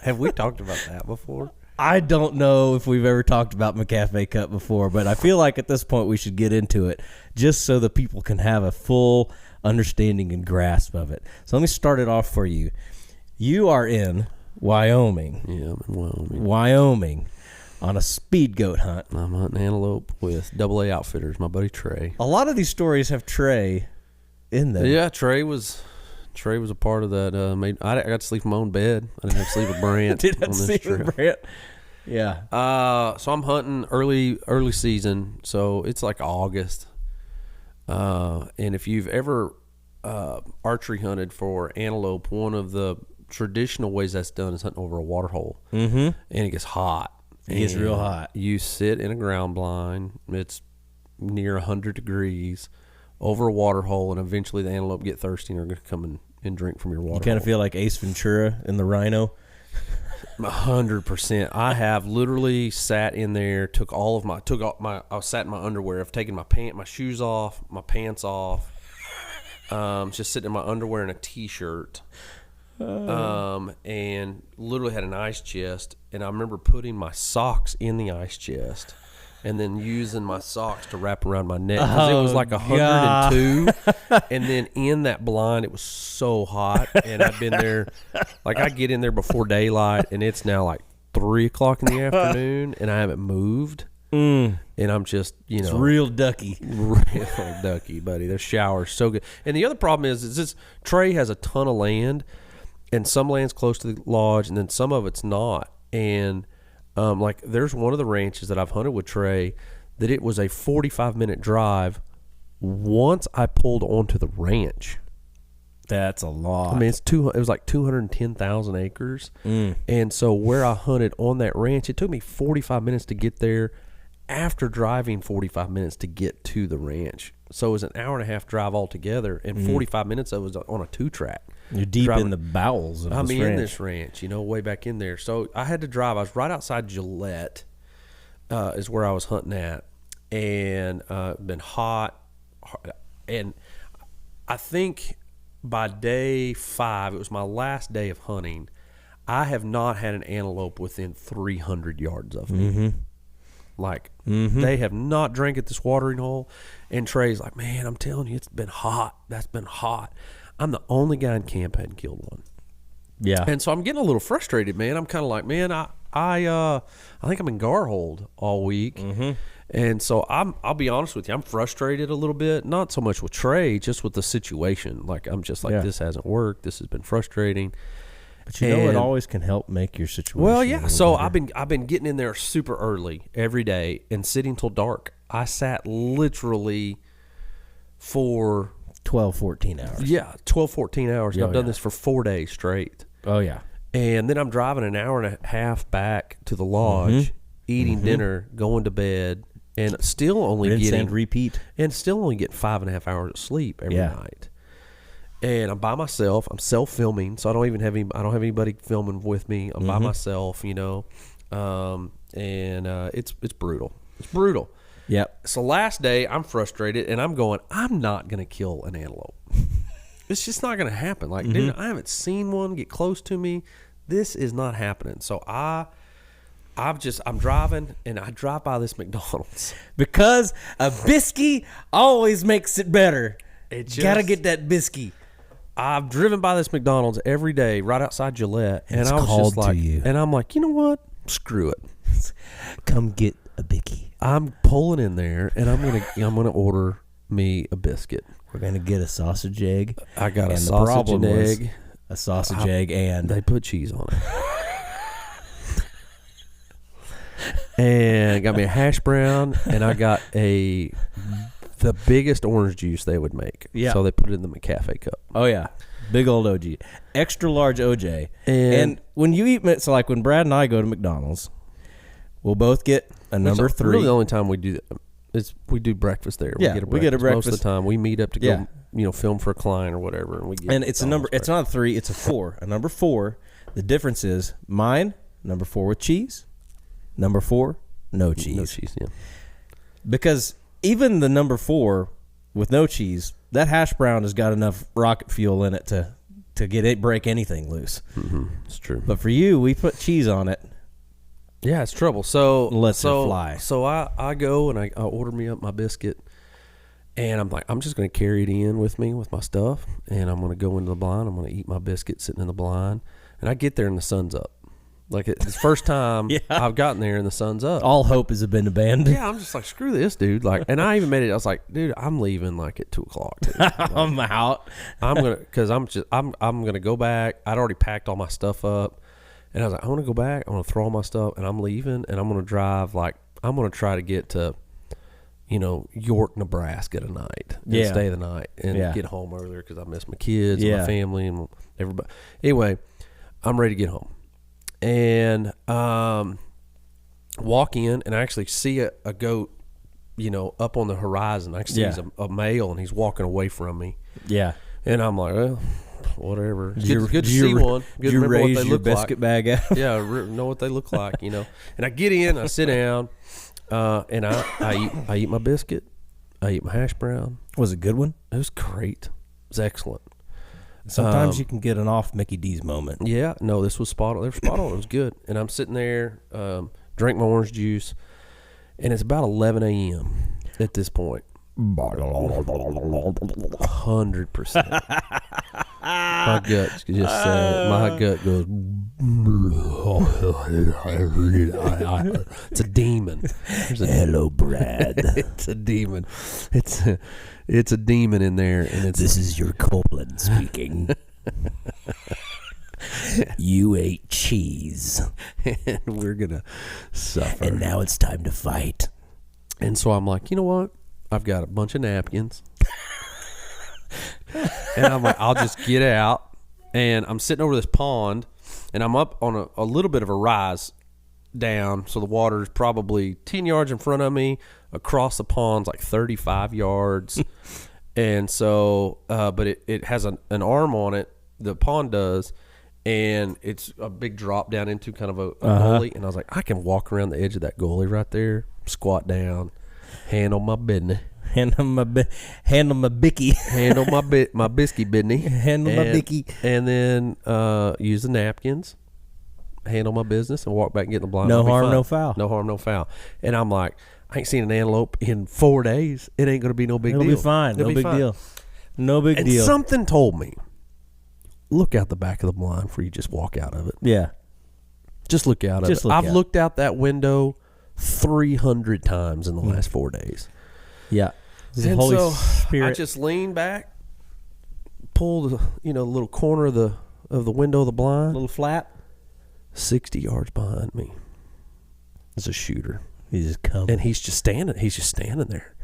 Have we talked about that before? I don't know if we've ever talked about McCafe cup before, but I feel like at this point we should get into it just so that people can have a full understanding and grasp of it. So let me start it off for you. You are in Wyoming. Yeah, I'm in Wyoming on a speed goat hunt. I'm hunting antelope with AA Outfitters, my buddy Trey. A lot of these stories have Trey in them. Yeah, Trey was a part of that. I got to sleep in my own bed. I didn't have to sleep with Brant. Did I sleep with Brant? Yeah. So I'm hunting early season, so it's like August. And if you've ever archery hunted for antelope, one of the traditional ways that's done is hunting over a water hole. Mm-hmm. And it gets hot. It gets real hot. You sit in a ground blind. It's near 100 degrees over a water hole, and eventually the antelope get thirsty and are going to come and drink from your water hole. You kind of feel like Ace Ventura in the Rhino. 100%. I have literally sat in there, I sat in my underwear. I've taken my shoes off, my pants off. Just sitting in my underwear and a t-shirt. And literally had an ice chest, and I remember putting my socks in the ice chest and then using my socks to wrap around my neck because it was like 102. And then in that blind, it was so hot, and I've been there, like I get in there before daylight, and it's now like 3 o'clock in the afternoon, and I haven't moved. And I'm just, it's real ducky. Real ducky, buddy. Their shower's so good. And the other problem is this Trey has a ton of land, and some land's close to the lodge, and then some of it's not. And like there's one of the ranches that I've hunted with Trey that it was a 45-minute drive once I pulled onto the ranch. That's a lot. I mean, it was like 210,000 acres. And so where I hunted on that ranch, it took me 45 minutes to get there after driving 45 minutes to get to the ranch. So it was an hour and a half drive altogether, and 45 minutes of it was on a 2-track. You're deep in the bowels of this ranch. I'm in this ranch, way back in there. So I had to drive. I was right outside Gillette is where I was hunting at, and been hot. And I think by day 5, it was my last day of hunting, I have not had an antelope within 300 yards of me. They have not drank at this watering hole. And Trey's like, man, I'm telling you, it's been hot. That's been hot. I'm the only guy in camp hadn't killed one. Yeah. And so I'm getting a little frustrated, man. I'm kind of like, man, I think I'm in gar hold all week. And so I'll be honest with you, I'm frustrated a little bit, not so much with Trey, just with the situation. Like, I'm just like, this hasn't worked. This has been frustrating. But it always can help make your situation. Well, yeah. So I've been getting in there super early every day and sitting till dark. I sat literally for 12, 14 hours. Yeah, 12, 14 hours. And I've done this for 4 days straight. Oh, yeah. And then I'm driving an hour and a half back to the lodge, eating dinner, going to bed, and still only getting repeat. And still only getting 5.5 hours of sleep every night. And I'm by myself. I'm self-filming, so I don't have anybody filming with me. I'm by myself, and it's brutal. It's brutal. Yep. So last day, I'm frustrated, and I'm going, I'm not going to kill an antelope. It's just not going to happen. Like, dude, I haven't seen one get close to me. This is not happening. So I'm driving, and I drive by this McDonald's. Because a biscuit always makes it better. Gotta get that biscuit. I've driven by this McDonald's every day right outside Gillette, and I was just like, and I'm like, you know what? Screw it. Come get a bicky. I'm pulling in there, and I'm gonna order me a biscuit. We're gonna get a sausage egg. I got a sausage and egg. A sausage egg, and they put cheese on it. And got me a hash brown, and I got the biggest orange juice they would make. Yeah. So they put it in the McCafe cup. Oh, yeah. Big old OG. Extra large OJ. And when you eat, so like when Brad and I go to McDonald's, we'll both get a number 3. Really the only time we do that is we do breakfast there. Yeah, we get a breakfast. Most of the time we meet up to go, film for a client or whatever. And we get it's a number. It's not a 3, it's a 4. A number 4. The difference is mine, number 4 with cheese. Number 4, no cheese. No cheese, yeah. Because even the number 4 with no cheese, that hash brown has got enough rocket fuel in it to break anything loose. It's true. But for you, we put cheese on it. Yeah, it's trouble. So lets it fly. So I go and I order me up my biscuit, and I'm like, I'm just going to carry it in with me with my stuff, and I'm going to go into the blind. I'm going to eat my biscuit sitting in the blind, and I get there and the sun's up. Like, it's the first time I've gotten there and the sun's up. All hope has been abandoned. Yeah, I'm just like, screw this, dude. Like, and I even made it. I was like, dude, I'm leaving like at 2 o'clock. Like, I'm out. I'm gonna go back. I'd already packed all my stuff up, and I was like, I'm gonna go back. I'm gonna throw all my stuff, and I'm leaving, and I'm gonna drive. Like, I'm gonna try to get to, York, Nebraska tonight, and stay the night, and get home earlier because I miss my kids, and my family, and everybody. Anyway, I'm ready to get home. And walk in, and I actually see a goat, up on the horizon. I see he's a male, and he's walking away from me. Yeah. And I'm like, well, whatever. It's good to see one. Good to remember what they look biscuit like. Bag out. Yeah, know what they look like, And I get in, I sit down, and I eat my biscuit. I eat my hash brown. Was it a good one? It was great. It was excellent. Sometimes you can get an off Mickey D's moment. Yeah, no, this was spot on. They were spot on. It was good. And I'm sitting there, drink my orange juice, and it's about 11 a.m. at this point. 100%. My gut just said, my gut goes, It's a demon. Hello, Brad. It's a demon. It's a demon in there, and this is your colon speaking. You ate cheese, and we're gonna suffer. And now it's time to fight. And so I'm like, you know what? I've got a bunch of napkins, and I'm like, I'll just get out, and I'm sitting over this pond, and I'm up on a little bit of a rise down, so the water is probably 10 yards in front of me. Across the pond's like 35 yards. And so, but it has an arm on it, the pond does, and it's a big drop down into kind of a gully. And I was like, I can walk around the edge of that gully right there, squat down, handle my business. Handle my bicky. Handle my biscuit business. Handle my bicky. And then use the napkins, handle my business, and walk back and get in the blind. No harm, no foul. No harm, no foul. And I'm like, I ain't seen an antelope in 4 days. It ain't going to be no big deal. It'll be fine. No big deal. No big deal. And something told me, look out the back of the blind before you just walk out of it. Yeah. Just look out of it. I've looked out that window 300 times in the last 4 days. Yeah. And Holy Spirit. I just leaned back, pulled the little corner of the window of the blind. Little flap. 60 yards behind me is a shooter. He's just coming. And he's just standing there.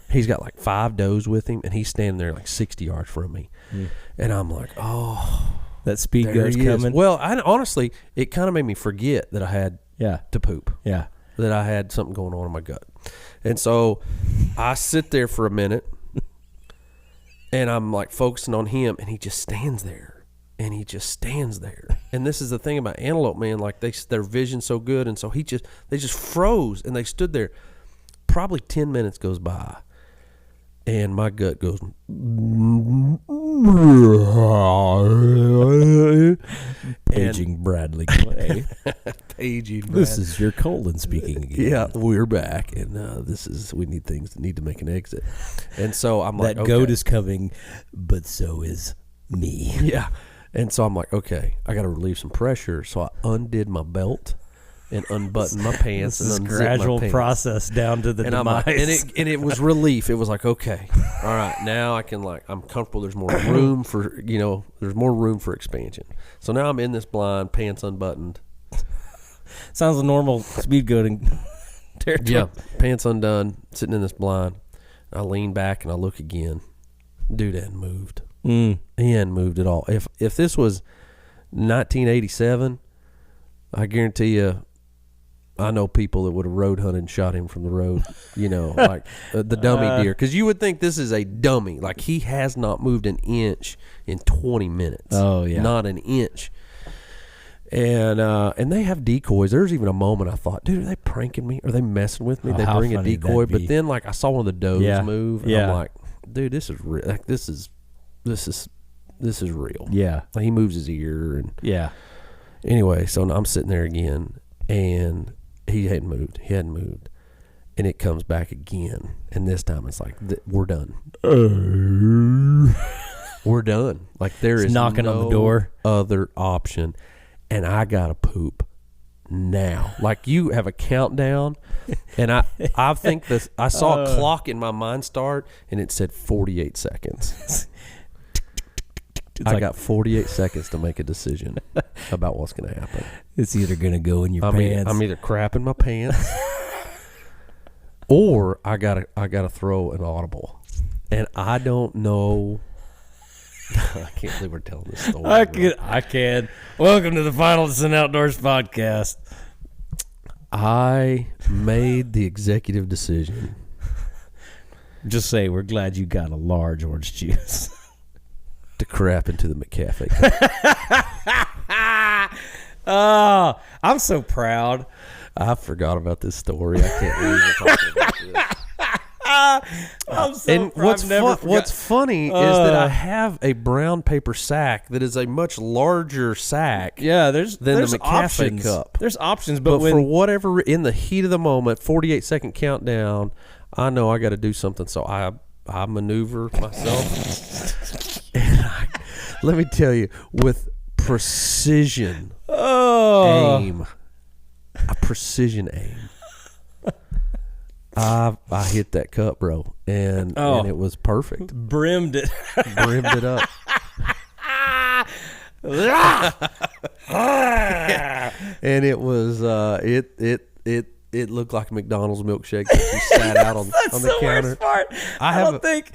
He's got like 5 does with him, and he's standing there like 60 yards from me. And I'm like, oh. That speed goes coming. Well, honestly, it kind of made me forget that I had to poop. Yeah. That I had something going on in my gut. And so I sit there for a minute, and I'm like focusing on him, and he just stands there. And he just stands there. And this is the thing about antelope, man. Like their vision's so good, and so they just froze, and they stood there. Probably 10 minutes goes by, and my gut goes. Paging Bradley Clay. Paging. This is your colon speaking again. Yeah, we're back, and we need things that need to make an exit. And so I'm like, that goat is coming, but so is me. Yeah. And so I'm like, okay, I got to relieve some pressure. So I undid my belt and unbuttoned my pants. This and is gradual process down to the demise. And it was relief. It was like, okay, all right, now I can I'm comfortable. There's more room for there's more room for expansion. So now I'm in this blind, pants unbuttoned. Sounds a normal speed goating territory. Yeah, pants undone, sitting in this blind. I lean back and I look again. Dude hadn't moved. He hadn't moved at all. If this was 1987, I guarantee you, I know people that would have road hunted and shot him from the road. Like the dummy deer, because you would think this is a dummy. Like he has not moved an inch in 20 minutes. Oh yeah, not an inch. And they have decoys. There's even a moment I thought, dude, are they pranking me? Are they messing with me? They bring a decoy, but then I saw one of the does move, and I'm like, dude, this is real. Like, this is real. Yeah. Like, he moves his ear, and anyway, so I'm sitting there again, and he hadn't moved, and it comes back again, and this time it's like, we're done. We're done. Like, there is knocking on the door, other option, and I gotta poop now. Like, you have a countdown, and I think this. I saw a clock in my mind start, and it said 48 seconds. I got 48 seconds to make a decision about what's going to happen. It's either going to go in your pants. I'm either crapping my pants, or I gotta throw an audible, and I don't know. I can't believe we're telling this story. I can. Welcome to the Final Descent Outdoors podcast. I made the executive decision. Just say we're glad you got a large orange juice. To crap into the McCafe cup. Oh, I'm so proud. I forgot about this story. I can't believe we're talking about this. I'm so proud. What's funny is that I have a brown paper sack that is a much larger sack. Yeah, there's the McCafe options. cup. There's options, but for whatever, in the heat of the moment, 48-second countdown, I know I got to do something, so I maneuver myself. And let me tell you, with precision, aim, a precision aim. I hit that cup, bro, and it was perfect. Brimmed it up. And it was it looked like a McDonald's milkshake that you sat out on the counter. Worst part. I don't think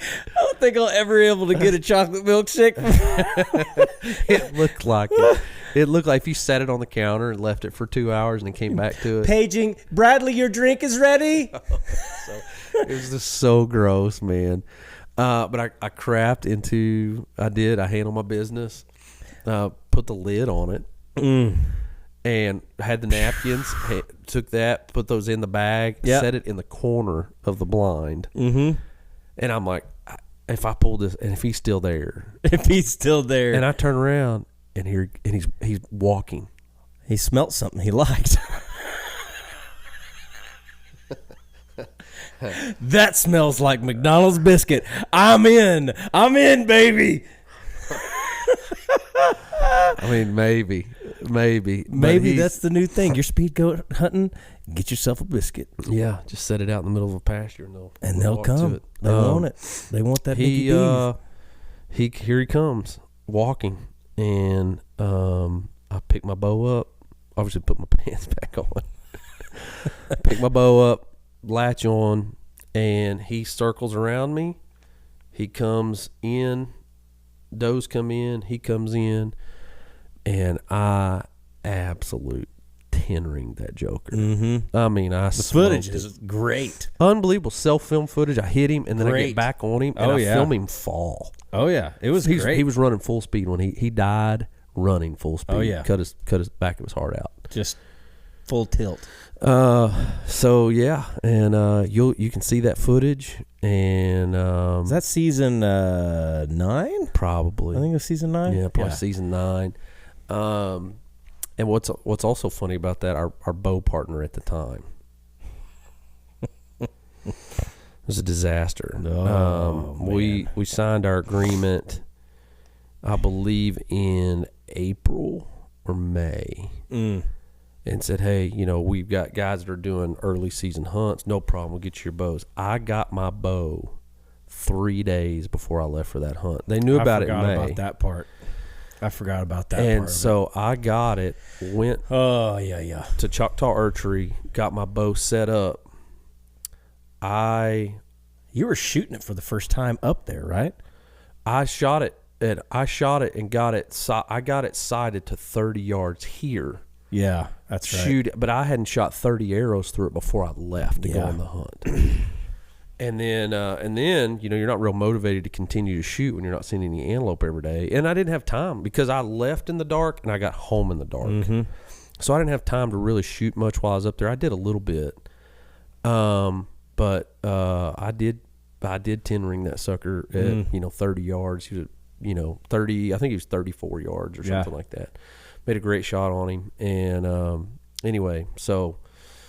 I'll ever be able to get a chocolate milkshake. It looked like it. It looked like if you sat it on the counter and left it for 2 hours and then came back to it. Paging, Bradley, your drink is ready. It was just so gross, man. But I crapped into. I handled my business. Put the lid on it. And had the napkins, took that, put those in the bag, set it in the corner of the blind. And I'm like, if I pull this, and if he's still there. And I turn around, and he's walking. He smelt something he liked. That smells like McDonald's biscuit. I'm in, baby. I mean, maybe that's the new thing. You're speed goat hunting, get yourself a biscuit. Yeah, just set it out in the middle of a pasture, and they'll come. They want it. They want that. Here he comes walking, and I pick my bow up. Obviously, put my pants back on. Pick my bow up, latch on, and he circles around me. He comes in. Does come in. He comes in. And I absolute 10-ring that joker. I mean, the footage is great. Unbelievable self-film footage. I hit him, and then I get back on him, and I film him fall. Oh, yeah. It was great. He was running full speed when he died running full speed. Oh, yeah. Cut his back of his heart out. Just full tilt. So, yeah. And you can see that footage. And is that season 9? Probably. I think it was season 9. Yeah, probably season 9. And what's also funny about that, our bow partner at the time, it was a disaster. We signed our agreement, I believe, in April or May, and said, hey, we've got guys that are doing early season hunts. No problem, we'll get you your bows. I got my bow 3 days before I left for that hunt. They knew about it in May. I forgot about that part. I forgot about that and part. So I got it, went to Choctaw Archery, got my bow set up. You were shooting it for the first time up there, right? I shot it and got it. I got it sighted to 30 yards here. Yeah, that's right. But I hadn't shot 30 arrows through it before I left to go on the hunt. And then, you're not real motivated to continue to shoot when you're not seeing any antelope every day. And I didn't have time because I left in the dark and I got home in the dark. So I didn't have time to really shoot much while I was up there. I did a little bit. But I did 10-ring that sucker at, 30 yards. He was, 30, I think he was 34 yards or something like that. Made a great shot on him. And anyway, so.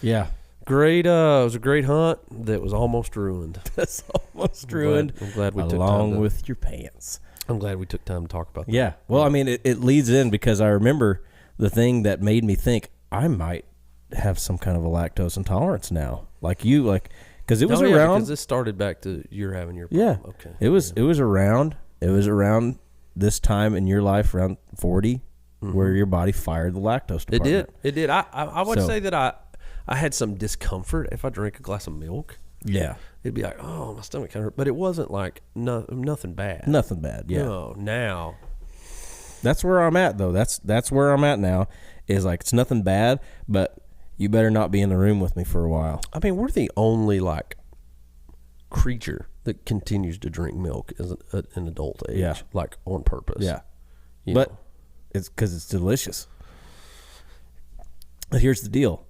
Yeah. Great. It was a great hunt that was almost ruined. That's almost ruined. I'm glad we took time along with your pants. I'm glad we took time to talk about that. Yeah. Well, I mean, it leads in because I remember the thing that made me think I might have some kind of a lactose intolerance now. Because it was around. Because this started back to you're having your problem. Yeah. Okay. It was around. It was around this time in your life, around 40, where your body fired the lactose department. It did. I would say that I had some discomfort if I drank a glass of milk. Yeah. It'd be like, oh, my stomach kind of hurt. But it wasn't like nothing bad. Nothing bad, yeah. No, now. That's where I'm at, though. That's where I'm at now, is like it's nothing bad, but you better not be in the room with me for a while. I mean, we're the only, creature that continues to drink milk as an adult age, on purpose. Yeah. But it's because it's delicious. But here's the deal.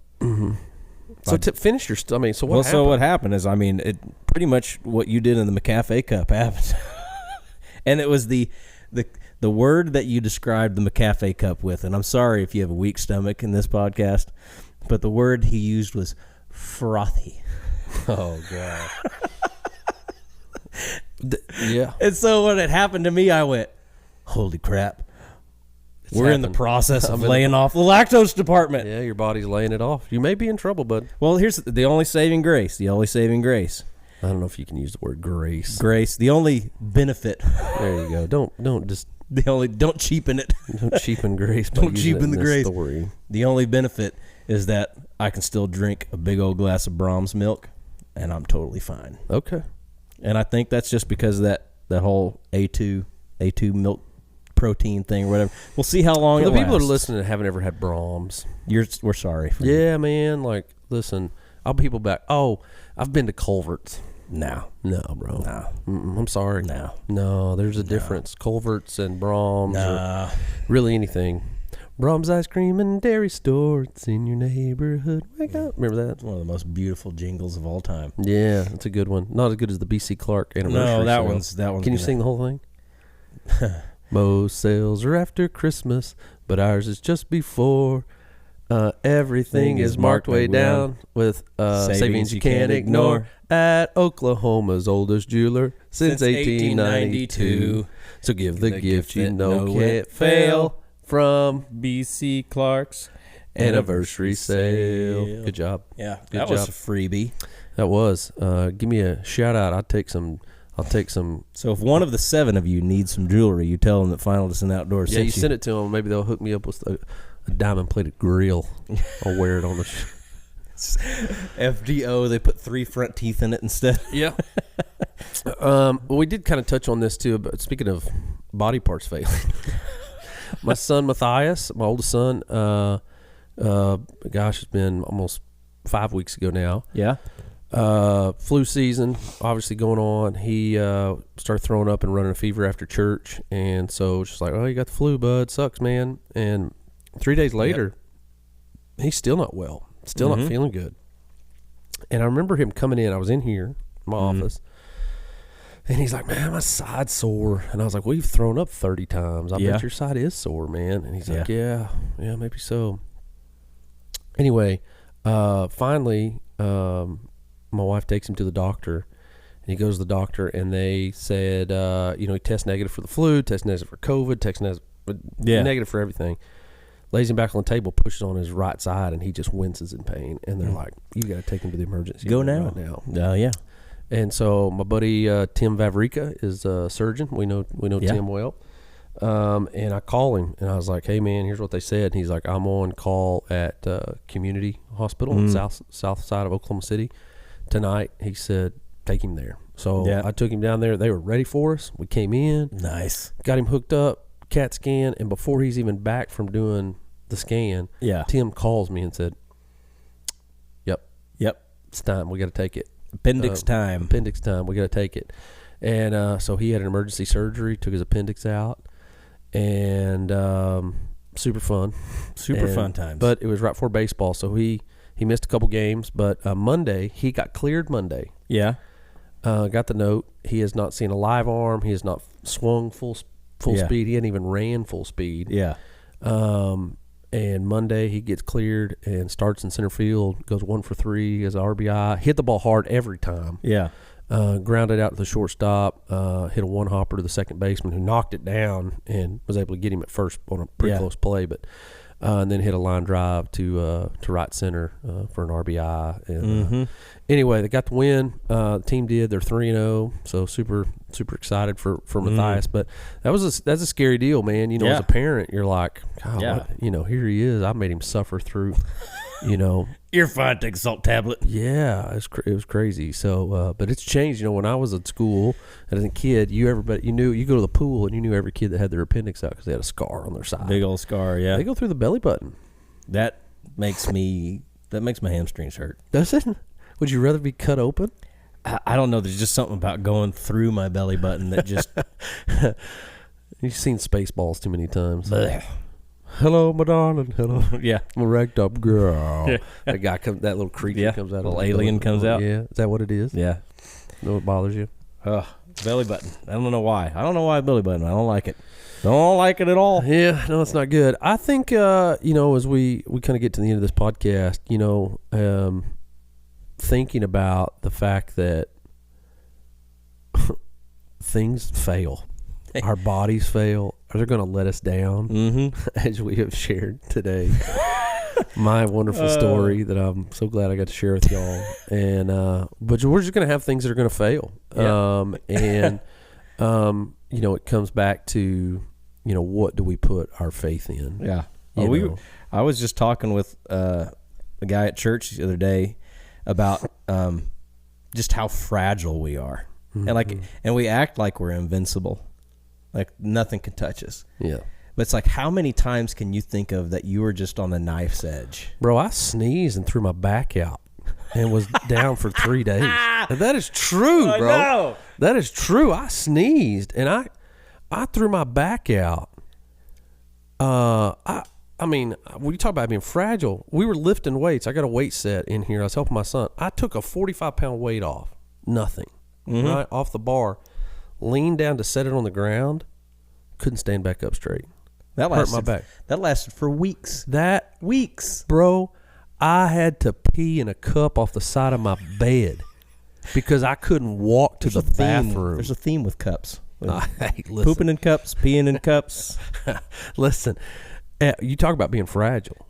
So to finish your so what happened? So what happened is, it pretty much what you did in the McCafe cup happened. And it was the word that you described the McCafe cup with, and I'm sorry if you have a weak stomach in this podcast, but the word he used was frothy. Oh, God. Yeah. And so when it happened to me, I went, holy crap. We're in the process of laying off the lactose department. Yeah, your body's laying it off. You may be in trouble, bud. Well, here's the only saving grace. The only saving grace. I don't know if you can use the word grace. Grace. The only benefit. There you go. Don't cheapen it. Don't cheapen grace. Don't cheapen the grace. Story. The only benefit is that I can still drink a big old glass of Brahms milk, and I'm totally fine. Okay. And I think that's just because of that whole A2 milk protein thing or whatever. We'll see how long For it the people lasts. that are listening that haven't ever had Brahms. We're sorry for Yeah, man. Like, listen, I'll be people back. Oh, I've been to Culver's. No, bro. No. I'm sorry. No, there's a difference. Culver's and Brahms or really anything. Brahms Ice Cream and Dairy Store. It's in your neighborhood. Wake up. Remember that? It's one of the most beautiful jingles of all time. Yeah, it's a good one. Not as good as the B.C. Clark anniversary. No, that sale. one's. Can you sing the whole thing? Most sales are after Christmas, but ours is just before. Everything is marked way down with savings you can't ignore at Oklahoma's oldest jeweler since 1892. So give the gift you know can't fail from B.C. Clark's anniversary sale. Good job. Yeah, Good that was job. a freebie. That was. Give me a shout out. I'll take some. So if one of the 7 of you needs some jewelry, you tell them that Finalists Outdoors. Yeah, you send it to them. Maybe they'll hook me up with a diamond-plated grill. I'll wear it on the FDO. They put 3 front teeth in it instead. Yeah. Well, we did kind of touch on this too. But speaking of body parts failing, my son Matthias, my oldest son, it's been almost 5 weeks ago now. Yeah. Flu season obviously going on. He started throwing up and running a fever after church, and so it's just like, oh, you got the flu, bud. Sucks, man. And 3 days later, he's still not well, still not feeling good. And I remember him coming in. I was in here in my office, and he's like, man, my side's sore. And I was like, well, you've thrown up 30 times. I bet your side is sore, man. And he's like, yeah, maybe so. Anyway, finally, my wife takes him to the doctor, and he goes to the doctor, and they said, he tests negative for the flu, tests negative for COVID, tests negative for everything. Lays him back on the table, pushes on his right side, and he just winces in pain. And they're like, you got to take him to the emergency room right now. Yeah. And so my buddy Tim Vavrica is a surgeon. We know Tim well. And I call him, and I was like, hey, man, here's what they said. And he's like, I'm on call at Community Hospital on the south side of Oklahoma City tonight. He said, take him there. So I took him down there. They were ready for us. We came in. Nice. Got him hooked up, CAT scan, and before he's even back from doing the scan, Tim calls me and said, yep, it's time. We got to take it. Appendix time. We got to take it. And so he had an emergency surgery, took his appendix out, and super fun. Fun times. But it was right before baseball, so he missed a couple games. But Monday, he got cleared Monday. Yeah. Got the note. He has not seen a live arm. He has not swung full speed. He hadn't even ran full speed. Yeah. And Monday he gets cleared and starts in center field, goes 1 for 3 as an RBI. Hit the ball hard every time. Yeah. Grounded out to the shortstop, hit a one-hopper to the second baseman who knocked it down and was able to get him at first on a pretty close play. But and then hit a line drive to right center for an RBI. And anyway, they got the win. The team did. They're 3-0, so super excited for Matthias. But that's a scary deal, man. As a parent, you're like, God, here he is. I made him suffer through. You're fine. Take a salt tablet. Yeah, it was crazy. So, but it's changed. When I was at school as a kid, you go to the pool and you knew every kid that had their appendix out because they had a scar on their side. Big old scar. Yeah, they go through the belly button. That makes my hamstrings hurt. Does it? Would you rather be cut open? I don't know. There's just something about going through my belly button that just. You've seen Spaceballs too many times. Hello, my darling. Hello. Yeah. I'm a ragged up girl. Yeah. That little creature comes out. Little alien comes out. Yeah. Is that what it is? Yeah. Know what bothers you? Belly button. I don't know why. Belly button. I don't like it. Don't like it at all. Yeah. No, it's not good. I think, as we kind of get to the end of this podcast, thinking about the fact that things fail. our bodies fail, or they're going to let us down, as we have shared today. My wonderful story that I'm so glad I got to share with y'all. And but we're just going to have things that are going to fail. And it comes back to, what do we put our faith in? Yeah. I was just talking with a guy at church the other day about just how fragile we are. And we act like we're invincible, like nothing can touch us. Yeah. But it's like, how many times can you think of that you were just on the knife's edge? Bro, I sneezed and threw my back out and was down for 3 days. And that is true, bro. I know. That is true. I sneezed and I threw my back out. I mean, when you talk about being fragile, we were lifting weights. I got a weight set in here. I was helping my son. I took a 45-pound weight off. Nothing. Right? Off the bar. Leaned down to set it on the ground. Couldn't stand back up straight. That hurt my back. That lasted for weeks. Weeks. Bro, I had to pee in a cup off the side of my bed because I couldn't walk to the bathroom. There's a theme with cups. Hey, listen. Pooping in cups, peeing in cups. Listen. You talk about being fragile.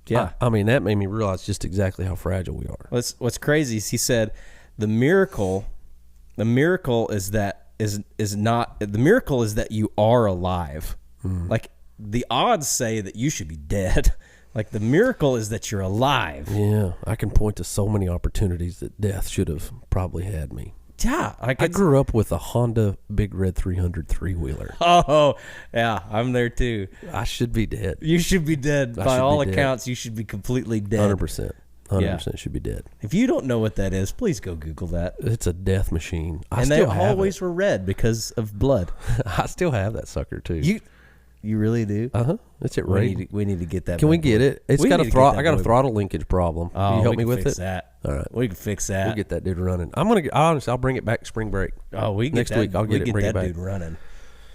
Yeah. I mean, that made me realize just exactly how fragile we are. What's crazy is he said the miracle is that you are alive. Like the odds say that you should be dead. Like the miracle is that you're alive. Yeah. I can point to so many opportunities that death should have probably had me. Yeah. I grew up with a Honda Big Red 300 three-wheeler. Oh, yeah. I'm there too. I should be dead. You should be dead. By all accounts, you should be completely dead. 100%. 100% should be dead. If you don't know what that is, please go Google that. It's a death machine. They always were red because of blood. I still have that sucker too. You really do? It's at rate. We need to get that. Can we get it? It's got a throttle. I got a throttle linkage problem. Oh, you help me with fix it? That. All right, we can fix that. We'll get that dude running. Honestly, I'll bring it back spring break. Oh, we can next week. I'll get it. Bring it back. Dude running.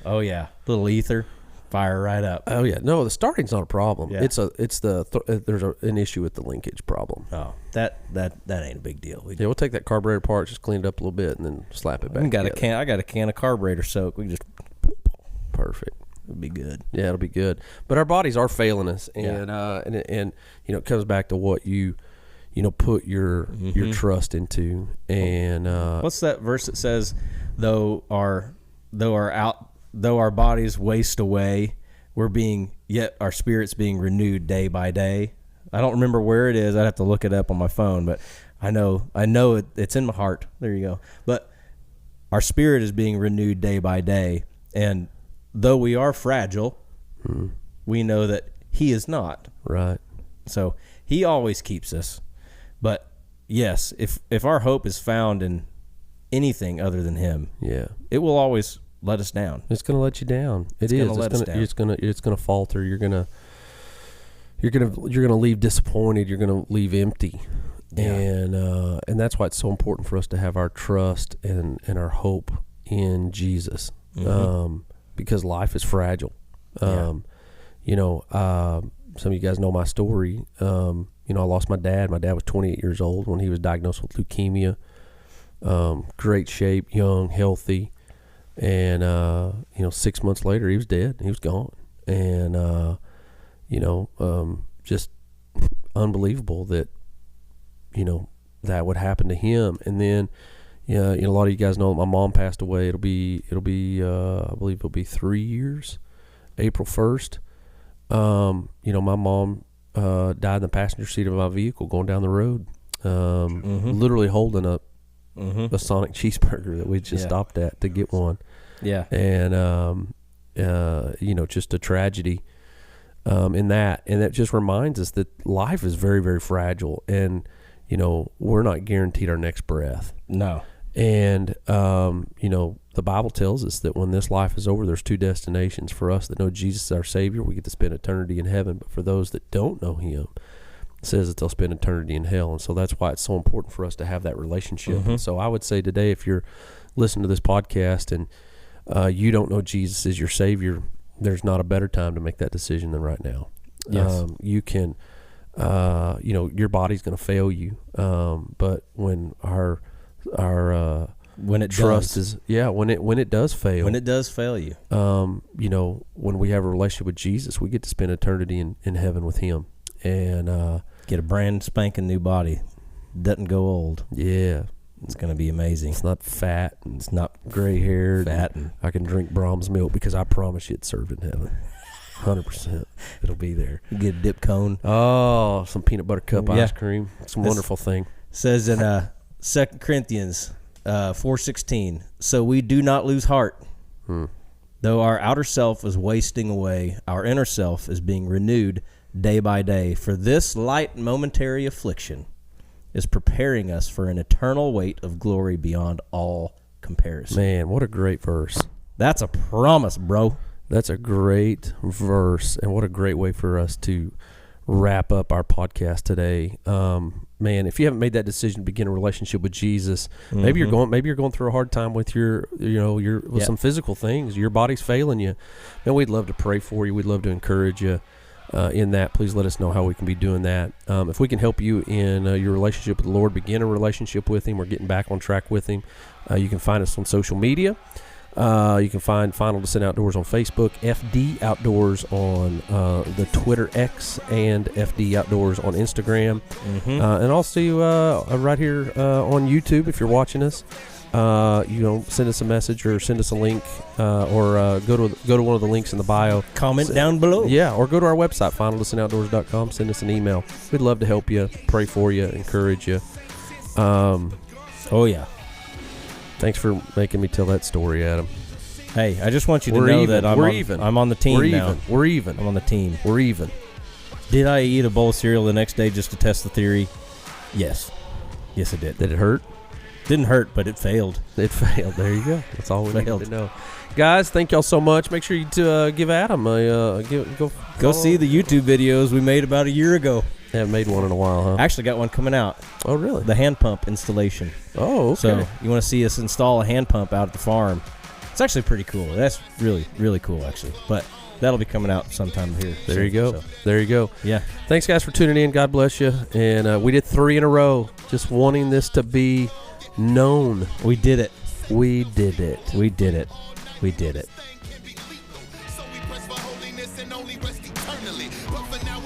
Oh yeah, little ether, fire right up. Oh yeah, no, the starting's not a problem. Yeah. There's an issue with the linkage problem. Oh, that ain't a big deal. We'll take that carburetor apart, just clean it up a little bit, and then slap it back. I got a can of carburetor soak. We can just perfect. It'll be good. Yeah, it'll be good. But our bodies are failing us, and it comes back to what you put your trust into. And what's that verse that says, though our bodies waste away, yet our spirits being renewed day by day. I don't remember where it is. I'd have to look it up on my phone, but I know it's in my heart. There you go. But our spirit is being renewed day by day, and though we are fragile, we know that he is not. Right. So he always keeps us. But yes, if our hope is found in anything other than him, it will always let us down. It's going to let you down. It's going to falter. You're going to leave disappointed. You're going to leave empty. Yeah. And that's why it's so important for us to have our trust and our hope in Jesus. Because life is fragile. Some of you guys know my story. I lost my dad. My dad was 28 years old when he was diagnosed with leukemia. Great shape, young, healthy. And, 6 months later, he was dead. He was gone. And, just unbelievable that, that would happen to him. And then, a lot of you guys know that my mom passed away. It'll be I believe it'll be 3 years, April 1st. My mom died in the passenger seat of my vehicle going down the road, literally holding up a Sonic cheeseburger that we just stopped at to get one. Yeah. And, just a tragedy in that. And that just reminds us that life is very, very fragile. And, we're not guaranteed our next breath. No. And, the Bible tells us that when this life is over, there's two destinations. For us that know Jesus is our Savior, we get to spend eternity in heaven. But for those that don't know him, it says that they'll spend eternity in hell. And so that's why it's so important for us to have that relationship. And so I would say today, if you're listening to this podcast and you don't know Jesus as your Savior, there's not a better time to make that decision than right now. Yes. You can, your body's going to fail you. But when our when it trust does. when it does fail. When it does fail you. When we have a relationship with Jesus, we get to spend eternity in heaven with him. And get a brand spanking new body. Doesn't go old. Yeah. It's going to be amazing. It's not fat, and it's not gray-haired. Fat. And I can drink Brahms milk because I promise you it's served in heaven. 100%. It'll be there. You get a dip cone. Oh, some peanut butter cup ice cream. It's a wonderful thing. Says in 2 Corinthians 4:16, so we do not lose heart. Though our outer self is wasting away, our inner self is being renewed day by day. For this light momentary affliction is preparing us for an eternal weight of glory beyond all comparison. Man, what a great verse. That's a promise, bro. That's a great verse, and what a great way for us to wrap up our podcast today. Man, if you haven't made that decision to begin a relationship with Jesus, maybe you're going through a hard time with with some physical things. Your body's failing you. Man, we'd love to pray for you. We'd love to encourage you in that. Please let us know how we can be doing that. If we can help you in your relationship with the Lord, begin a relationship with him, or getting back on track with him, you can find us on social media. You can find Final Descent Outdoors on Facebook, FD Outdoors on the Twitter X, and FD Outdoors on Instagram. And also right here on YouTube, if you're watching us, send us a message or send us a link, or go to one of the links in the bio. Comment down below. Yeah, or go to our website, finaldescentoutdoors.com. Send us an email. We'd love to help you, pray for you, encourage you. Oh, yeah. Thanks for making me tell that story, Adam. Hey, I just want you to know that I'm on the team now. We're even. I'm on the team. We're even. Did I eat a bowl of cereal the next day just to test the theory? Yes. Yes, I did. Did it hurt? Didn't hurt, but it failed. It failed. There you go. That's all we need to know. Guys, thank y'all so much. Make sure you give Adam a go see the YouTube videos we made about a year ago. Haven't made one in a while, huh? Actually got one coming out. Oh, really? The hand pump installation. Oh, okay. So you want to see us install a hand pump out at the farm. It's actually pretty cool. That's really, really cool, actually. But that'll be coming out sometime here. There you go. There you go. Yeah. Thanks, guys, for tuning in. God bless you. And we did 3 in a row, just wanting this to be known. We did it. We did it. We did it. We did it. So we press for holiness and only rest eternally. But for now,